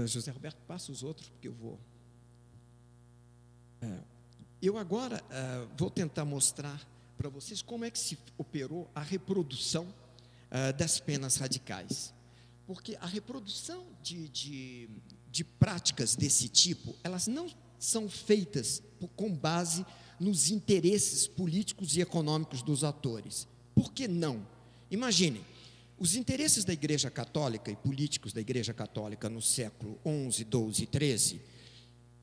José Roberto, passa os outros, porque eu vou. Eu agora vou tentar mostrar para vocês como é que se operou a reprodução das penas radicais. Porque a reprodução de práticas desse tipo, elas não são feitas com base nos interesses políticos e econômicos dos atores. Por que não? Imaginem, os interesses da Igreja Católica e políticos da Igreja Católica no século XI, XII e XIII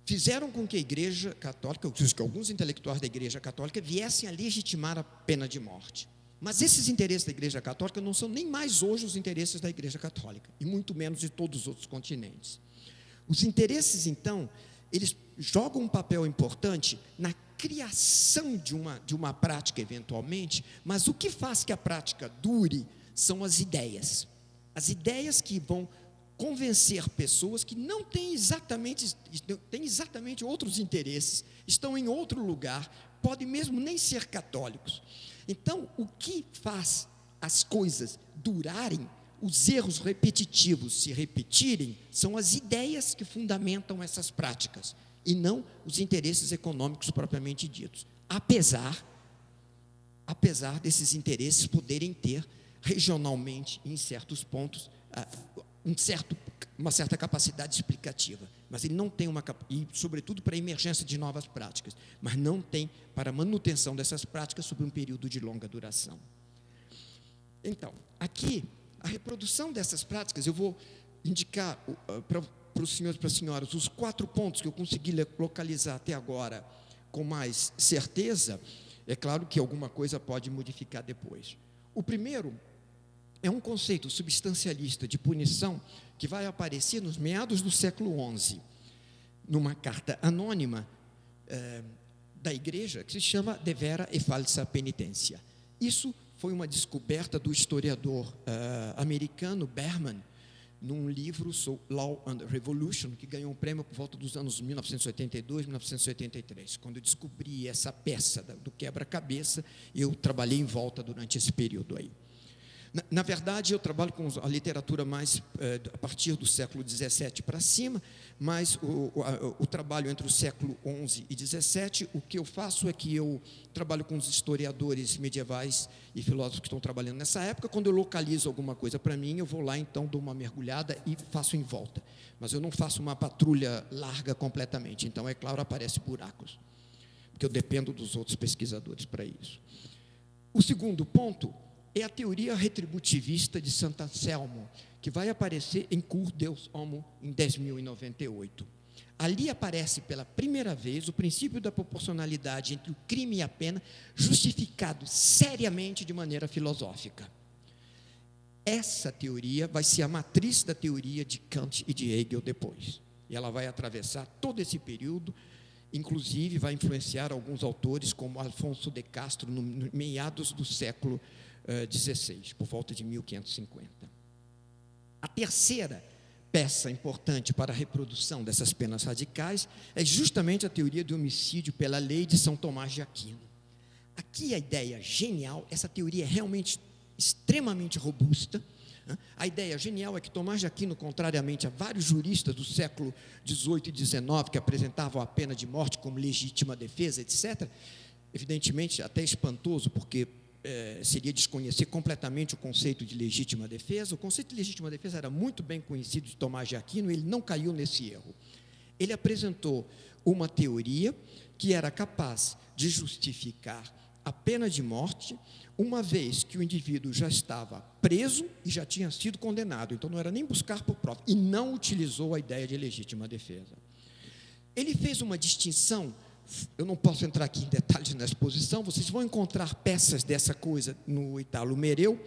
fizeram com que a Igreja Católica, que alguns intelectuais da Igreja Católica viessem a legitimar a pena de morte. Mas esses interesses da Igreja Católica não são nem mais hoje os interesses da Igreja Católica, e muito menos de todos os outros continentes. Os interesses, então, eles jogam um papel importante na criação de uma prática, eventualmente, mas o que faz que a prática dure são as ideias que vão convencer pessoas que não têm exatamente outros interesses, estão em outro lugar, podem mesmo nem ser católicos. Então, o que faz as coisas durarem, os erros repetitivos se repetirem, são as ideias que fundamentam essas práticas, e não os interesses econômicos propriamente ditos. Apesar desses interesses poderem ter regionalmente, em certos pontos, uma certa capacidade explicativa, mas ele não tem e sobretudo para a emergência de novas práticas, mas não tem para a manutenção dessas práticas sobre um período de longa duração. Então, aqui, a reprodução dessas práticas, eu vou indicar para os senhores e para as senhoras os 4 pontos que eu consegui localizar até agora com mais certeza. É claro que alguma coisa pode modificar depois. O primeiro é um conceito substancialista de punição que vai aparecer nos meados do século XI, numa carta anônima da igreja, que se chama De Vera e Falsa Penitência. Isso foi uma descoberta do historiador americano Berman, num livro sobre Law and Revolution, que ganhou um prêmio por volta dos anos 1982, 1983. Quando eu descobri essa peça do quebra-cabeça, eu trabalhei em volta durante esse período aí. Na verdade, eu trabalho com a literatura mais a partir do século XVII para cima, mas o trabalho entre o século XI e XVII, o que eu faço é que eu trabalho com os historiadores medievais e filósofos que estão trabalhando nessa época. Quando eu localizo alguma coisa para mim, eu vou lá, então, dou uma mergulhada e faço em volta. Mas eu não faço uma patrulha larga completamente, então, é claro, aparecem buracos, porque eu dependo dos outros pesquisadores para isso. O segundo ponto é a teoria retributivista de Santo Anselmo, que vai aparecer em Cur Deus Homo, em 10.098. Ali aparece pela primeira vez o princípio da proporcionalidade entre o crime e a pena, justificado seriamente de maneira filosófica. Essa teoria vai ser a matriz da teoria de Kant e de Hegel depois. E ela vai atravessar todo esse período, inclusive vai influenciar alguns autores, como Alfonso de Castro, no meados do século XVI, por volta de 1550. A terceira peça importante para a reprodução dessas penas radicais é justamente a teoria do homicídio pela lei de São Tomás de Aquino. Aqui a ideia genial, essa teoria é realmente extremamente robusta. A ideia genial é que Tomás de Aquino, contrariamente a vários juristas do século XVIII e XIX, que apresentavam a pena de morte como legítima defesa, etc., evidentemente até espantoso, porque seria desconhecer completamente o conceito de legítima defesa. O conceito de legítima defesa era muito bem conhecido de Tomás de Aquino, ele não caiu nesse erro. Ele apresentou uma teoria que era capaz de justificar a pena de morte, uma vez que o indivíduo já estava preso e já tinha sido condenado, então não era nem buscar por prova, e não utilizou a ideia de legítima defesa. Ele fez uma distinção. Eu não posso entrar aqui em detalhes na exposição, vocês vão encontrar peças dessa coisa no Italo Mereu.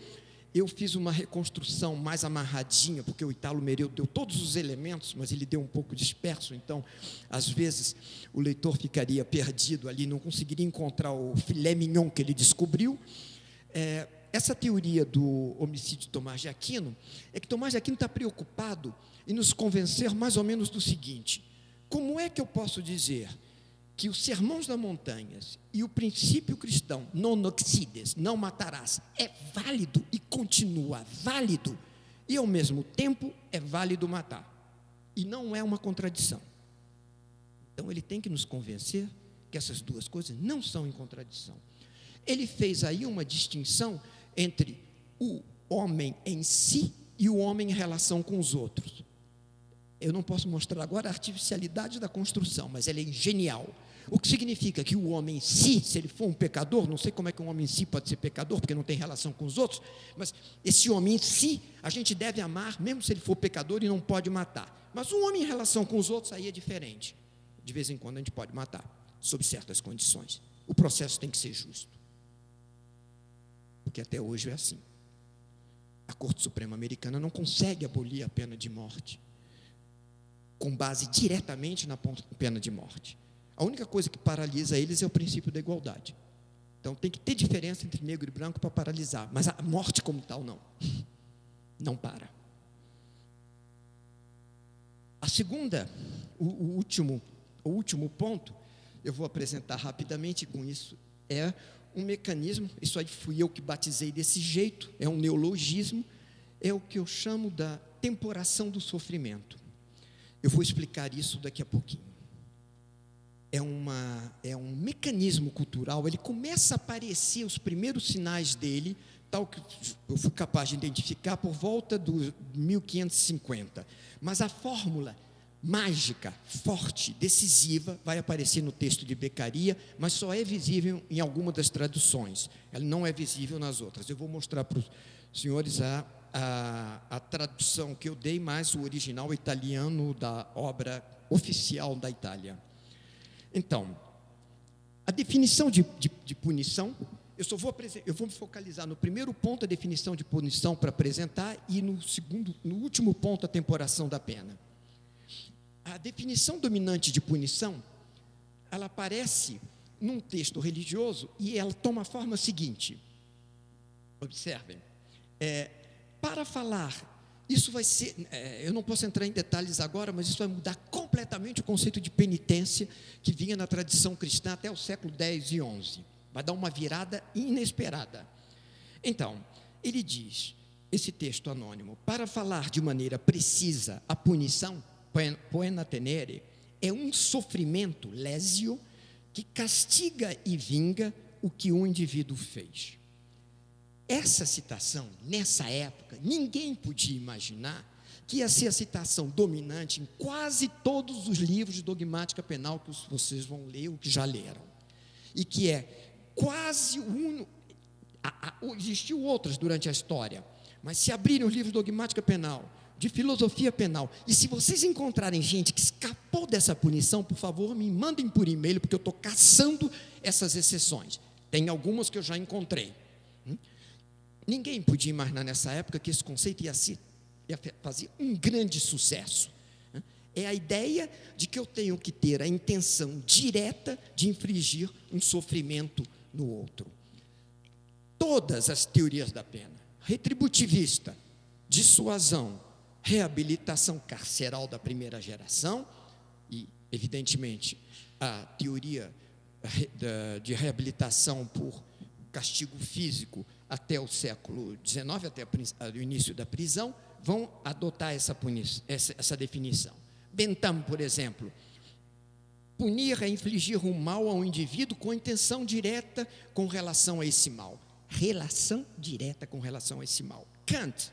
Eu fiz uma reconstrução mais amarradinha, porque o Italo Mereu deu todos os elementos, mas ele deu um pouco disperso, então, às vezes, o leitor ficaria perdido ali, não conseguiria encontrar o filé mignon que ele descobriu. Essa teoria do homicídio de Tomás de Aquino, é que Tomás de Aquino está preocupado em nos convencer mais ou menos do seguinte: como é que eu posso dizer que os sermões das montanhas e o princípio cristão, non occides, não matarás, é válido e continua válido, e ao mesmo tempo é válido matar, e não é uma contradição? Então ele tem que nos convencer que essas duas coisas não são em contradição. Ele fez aí uma distinção entre o homem em si e o homem em relação com os outros. eu não posso mostrar agora a artificialidade da construção, mas ela é genial. O que significa que o homem em si, se ele for um pecador, não sei como é que um homem em si pode ser pecador, porque não tem relação com os outros, mas esse homem em si, a gente deve amar, mesmo se ele for pecador, e não pode matar. Mas um homem em relação com os outros, aí é diferente. De vez em quando a gente pode matar, sob certas condições. O processo tem que ser justo. Porque até hoje é assim. A Corte Suprema Americana não consegue abolir a pena de morte, com base diretamente na pena de morte. A única coisa que paralisa eles é o princípio da igualdade. Então tem que ter diferença entre negro e branco para paralisar, mas a morte como tal não. Não para. A segunda, o último ponto, eu vou apresentar rapidamente com isso, é um mecanismo, isso aí fui eu que batizei desse jeito, é um neologismo, é o que eu chamo da temporação do sofrimento. Eu vou explicar isso daqui a pouquinho. É um mecanismo cultural, ele começa a aparecer os primeiros sinais dele, tal que eu fui capaz de identificar por volta do 1550. Mas a fórmula mágica, forte, decisiva, vai aparecer no texto de Beccaria, mas só é visível em alguma das traduções. Ela não é visível nas outras. Eu vou mostrar para os senhores a tradução que eu dei, mais o original italiano da obra oficial da Itália. Então, a definição de punição, eu vou me focalizar no primeiro ponto, a definição de punição para apresentar, e no último ponto, a temporação da pena. A definição dominante de punição, ela aparece num texto religioso e ela toma a forma seguinte. Observem. Para falar, isso vai ser, eu não posso entrar em detalhes agora, mas isso vai mudar completamente o conceito de penitência que vinha na tradição cristã até o século X e XI. Vai dar uma virada inesperada. Então, ele diz, esse texto anônimo, para falar de maneira precisa a punição, poena tenere, é um sofrimento lésio que castiga e vinga o que um indivíduo fez. Essa citação, nessa época, ninguém podia imaginar que ia ser a citação dominante em quase todos os livros de dogmática penal que vocês vão ler ou que já leram. E que é quase o único. Existiu outras durante a história, mas se abrirem os livros de dogmática penal, de filosofia penal, e se vocês encontrarem gente que escapou dessa punição, por favor, me mandem por e-mail, porque eu estou caçando essas exceções. Tem algumas que eu já encontrei. Ninguém podia imaginar nessa época que esse conceito ia fazer um grande sucesso. É a ideia de que eu tenho que ter a intenção direta de infligir um sofrimento no outro. Todas as teorias da pena, retributivista, dissuasão, reabilitação carceral da primeira geração e, evidentemente, a teoria de reabilitação por castigo físico até o século XIX, até o início da prisão, vão adotar essa definição. Bentham, por exemplo, punir é infligir um mal a um indivíduo com intenção direta com relação a esse mal. Relação direta com relação a esse mal. Kant,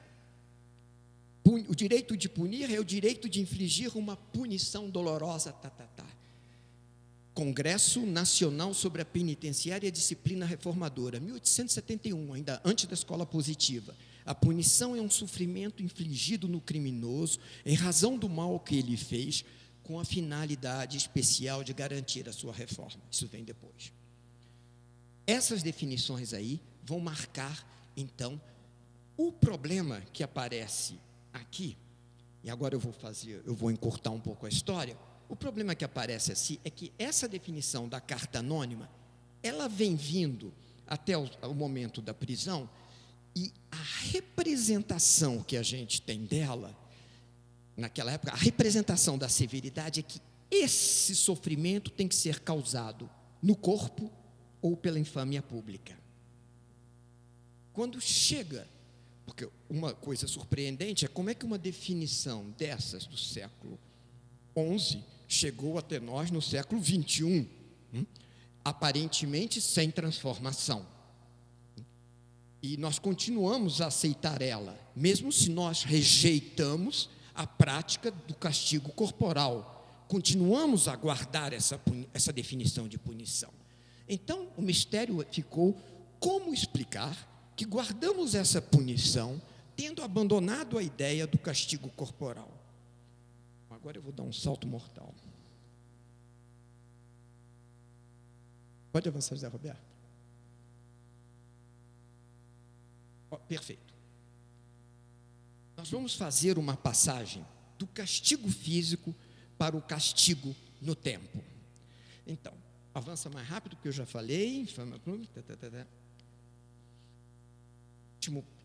o direito de punir é o direito de infligir uma punição dolorosa, Congresso Nacional sobre a Penitenciária e a Disciplina Reformadora, 1871, ainda antes da escola positiva. A punição é um sofrimento infligido no criminoso em razão do mal que ele fez, com a finalidade especial de garantir a sua reforma. Isso vem depois. Essas definições aí vão marcar, então, o problema que aparece aqui, e agora eu vou encurtar um pouco a história. O problema que aparece assim é que essa definição da carta anônima, ela vem vindo até o momento da prisão, e a representação que a gente tem dela, naquela época, a representação da severidade é que esse sofrimento tem que ser causado no corpo ou pela infâmia pública. Quando chega, porque uma coisa surpreendente é como é que uma definição dessas do século XI chegou até nós no século XXI, aparentemente sem transformação. E nós continuamos a aceitar ela, mesmo se nós rejeitamos a prática do castigo corporal. Continuamos a guardar essa definição de punição. Então, o mistério ficou como explicar que guardamos essa punição, tendo abandonado a ideia do castigo corporal. Agora eu vou dar um salto mortal. Pode avançar, José Roberto? Perfeito. Nós vamos fazer uma passagem do castigo físico para o castigo no tempo. Então, avança mais rápido, porque eu já falei.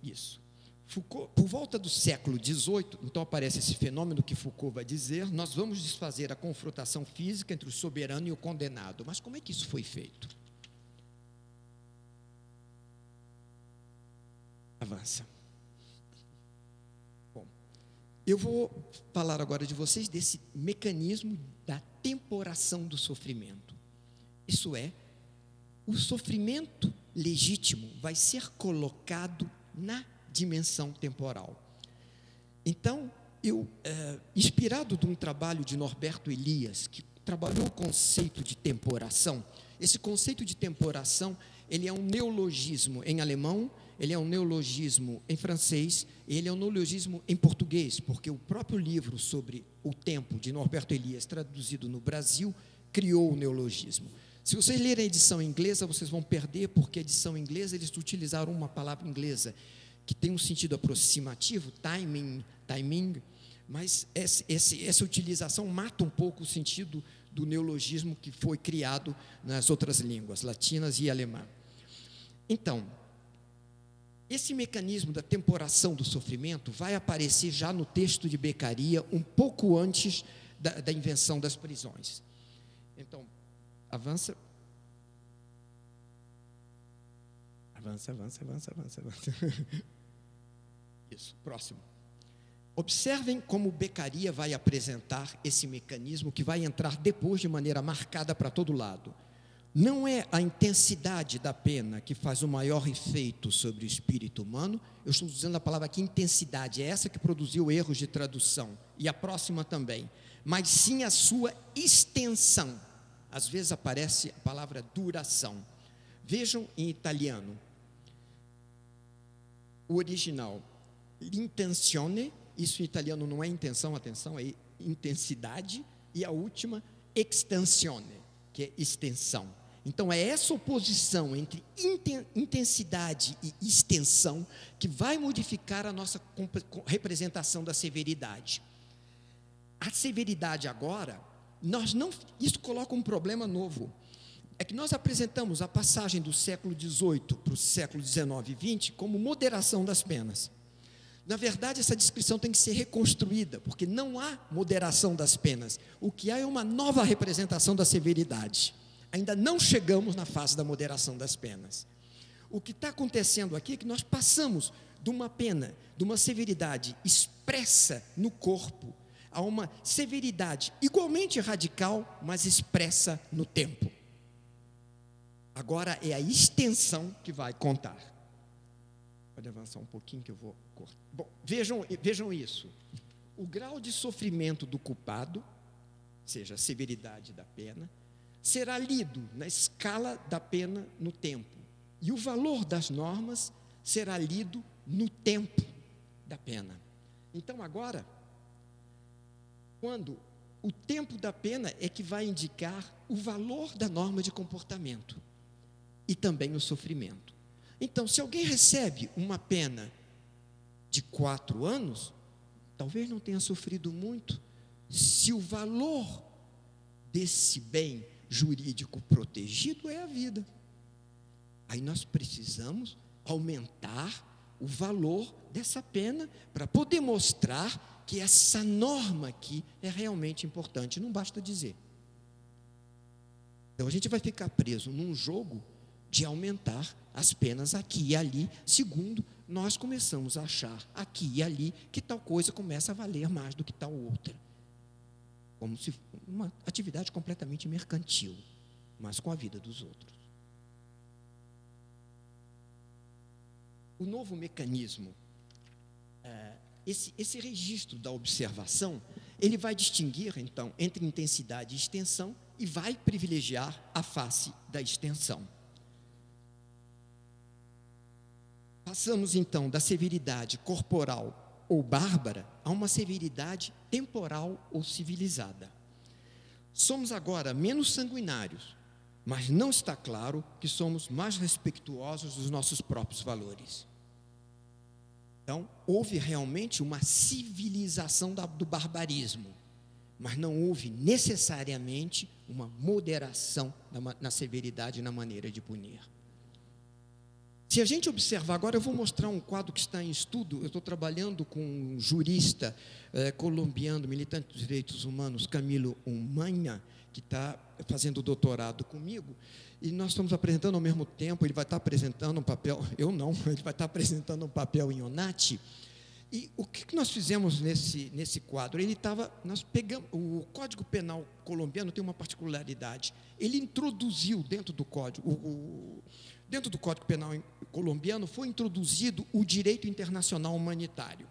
Isso. Foucault, por volta do século XVIII, então aparece esse fenômeno que Foucault vai dizer: nós vamos desfazer a confrontação física entre o soberano e o condenado. Mas como é que isso foi feito? Avança. Bom, eu vou falar agora de vocês desse mecanismo da temporação do sofrimento. Isso é, o sofrimento legítimo vai ser colocado na dimensão temporal. Então, eu, inspirado de um trabalho de Norberto Elias, que trabalhou o conceito de temporação, esse conceito de temporação, ele é um neologismo em alemão, ele é um neologismo em francês, ele é um neologismo em português, porque o próprio livro sobre o tempo de Norberto Elias, traduzido no Brasil, criou o neologismo. Se vocês lerem a edição inglesa, vocês vão perder, porque a edição inglesa, eles utilizaram uma palavra inglesa que tem um sentido aproximativo, timing, mas essa utilização mata um pouco o sentido do neologismo que foi criado nas outras línguas, latinas e alemã. Então, esse mecanismo da temporação do sofrimento vai aparecer já no texto de Beccaria, um pouco antes da invenção das prisões. Então, avança. Isso, próximo. Observem como Beccaria vai apresentar esse mecanismo que vai entrar depois de maneira marcada para todo lado. Não é a intensidade da pena que faz o maior efeito sobre o espírito humano. Eu estou usando a palavra aqui, intensidade, é essa que produziu erros de tradução, e a próxima também, mas sim a sua extensão. Às vezes aparece a palavra duração. Vejam em italiano, o original, l'intenzione, isso em italiano não é intenção, atenção, é intensidade, e a última, extensione, que é extensão. Então, é essa oposição entre intensidade e extensão que vai modificar a nossa representação da severidade. A severidade agora, isso coloca um problema novo. É que nós apresentamos a passagem do século XVIII para o século XIX e XX como moderação das penas. Na verdade, essa descrição tem que ser reconstruída, porque não há moderação das penas. O que há é uma nova representação da severidade. Ainda não chegamos na fase da moderação das penas. O que está acontecendo aqui é que nós passamos de uma pena, de uma severidade expressa no corpo, a uma severidade igualmente radical, mas expressa no tempo. Agora é a extensão que vai contar. Pode avançar um pouquinho que eu vou cortar. Bom, vejam isso. O grau de sofrimento do culpado, ou seja, a severidade da pena, será lido na escala da pena no tempo. E o valor das normas será lido no tempo da pena. Então, agora, quando o tempo da pena é que vai indicar o valor da norma de comportamento e também o sofrimento. Então, se alguém recebe uma pena de 4 anos, talvez não tenha sofrido muito, se o valor desse bem jurídico protegido é a vida. Aí nós precisamos aumentar o valor dessa pena para poder mostrar que essa norma aqui é realmente importante, não basta dizer. Então a gente vai ficar preso num jogo de aumentar as penas aqui e ali, segundo nós começamos a achar aqui e ali que tal coisa começa a valer mais do que tal outra. Como se uma atividade completamente mercantil, mas com a vida dos outros. O novo mecanismo esse registro da observação, ele vai distinguir, então, entre intensidade e extensão e vai privilegiar a face da extensão. Passamos, então, da severidade corporal ou bárbara a uma severidade temporal ou civilizada. Somos agora menos sanguinários, mas não está claro que somos mais respeituosos dos nossos próprios valores. Então, houve realmente uma civilização do barbarismo, mas não houve necessariamente uma moderação na severidade e na maneira de punir. Se a gente observar, agora eu vou mostrar um quadro que está em estudo. Eu estou trabalhando com um jurista colombiano, militante dos direitos humanos, Camilo Umaña, que está fazendo doutorado comigo, e nós estamos apresentando ao mesmo tempo. Ele vai estar apresentando um papel, eu não, ele vai estar apresentando um papel em ONAT. E o que nós fizemos nesse quadro? Nós pegamos, o Código Penal colombiano tem uma particularidade. Ele introduziu dentro do Código, dentro do Código Penal colombiano, foi introduzido o direito internacional humanitário.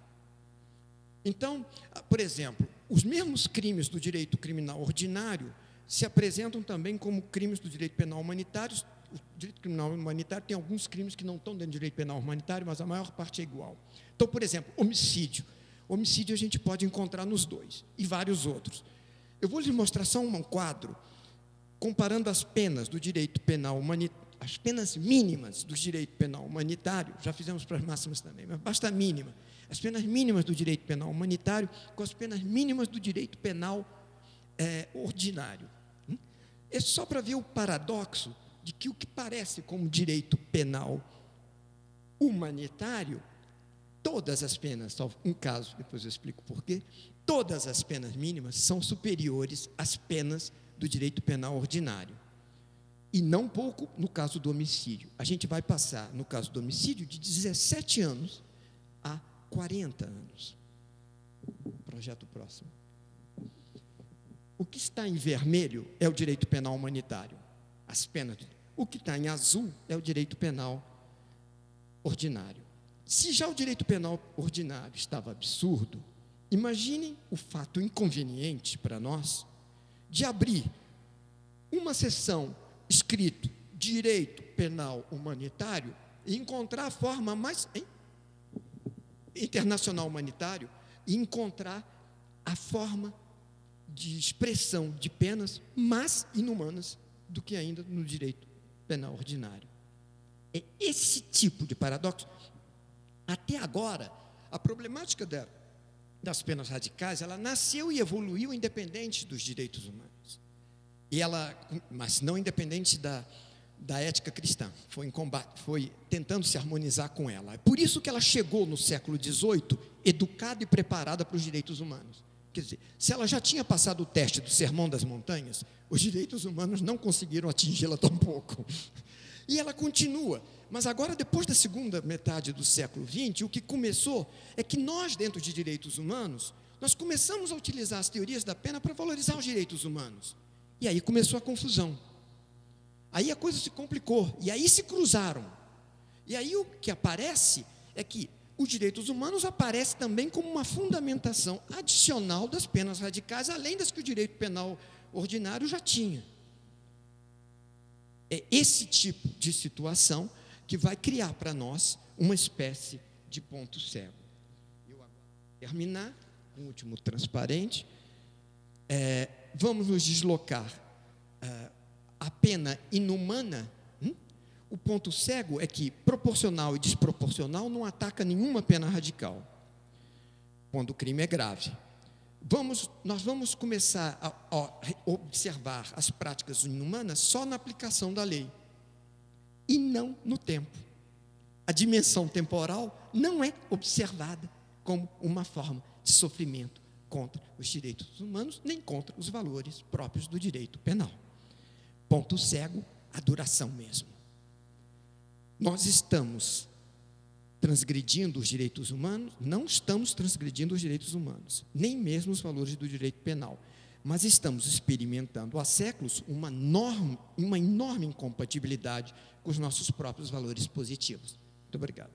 Então, por exemplo, os mesmos crimes do direito criminal ordinário se apresentam também como crimes do direito penal humanitário. O direito criminal humanitário tem alguns crimes que não estão dentro do direito penal humanitário, mas a maior parte é igual. Então, por exemplo, homicídio. Homicídio a gente pode encontrar nos dois, e vários outros. Eu vou lhes mostrar só um quadro, comparando as penas do direito penal humanitário, as penas mínimas do direito penal humanitário, já fizemos para as máximas também, mas basta a mínima. As penas mínimas do direito penal humanitário com as penas mínimas do direito penal ordinário. É só para ver o paradoxo de que o que parece como direito penal humanitário, todas as penas, só um caso, depois eu explico por quê, todas as penas mínimas são superiores às penas do direito penal ordinário. E não pouco no caso do homicídio. A gente vai passar, no caso do homicídio, de 17 anos a 40 anos. Projeto próximo. O que está em vermelho é o direito penal humanitário, as penas. O que está em azul é o direito penal ordinário. Se já o direito penal ordinário estava absurdo, imaginem o fato inconveniente para nós de abrir uma seção escrito direito penal humanitário e encontrar a forma mais internacional humanitário e encontrar a forma de expressão de penas mais inumanas do que ainda no direito penal ordinário. É esse tipo de paradoxo. Até agora, a problemática das penas radicais, ela nasceu e evoluiu independente dos direitos humanos. Mas não independente da ética cristã, foi em combate, foi tentando se harmonizar com ela. É por isso que ela chegou no século XVIII educada e preparada para os direitos humanos. Quer dizer, se ela já tinha passado o teste do Sermão das Montanhas, os direitos humanos não conseguiram atingi-la tão pouco. E ela continua. Mas agora, depois da segunda metade do século XX, o que começou é que nós, dentro de direitos humanos, nós começamos a utilizar as teorias da pena para valorizar os direitos humanos. E aí começou a confusão. Aí a coisa se complicou, e aí se cruzaram. E aí o que aparece é que os direitos humanos aparecem também como uma fundamentação adicional das penas radicais, além das que o direito penal ordinário já tinha. É esse tipo de situação que vai criar para nós uma espécie de ponto cego. Eu agora vou terminar com o último transparente. Vamos nos deslocar a pena inumana. O ponto cego é que proporcional e desproporcional não ataca nenhuma pena radical, quando o crime é grave. Nós vamos começar a observar as práticas inumanas só na aplicação da lei, e não no tempo. A dimensão temporal não é observada como uma forma de sofrimento contra os direitos humanos, nem contra os valores próprios do direito penal. Ponto cego, a duração mesmo. Nós estamos transgredindo os direitos humanos? Não estamos transgredindo os direitos humanos, nem mesmo os valores do direito penal, mas estamos experimentando há séculos uma enorme incompatibilidade com os nossos próprios valores positivos. Muito obrigado.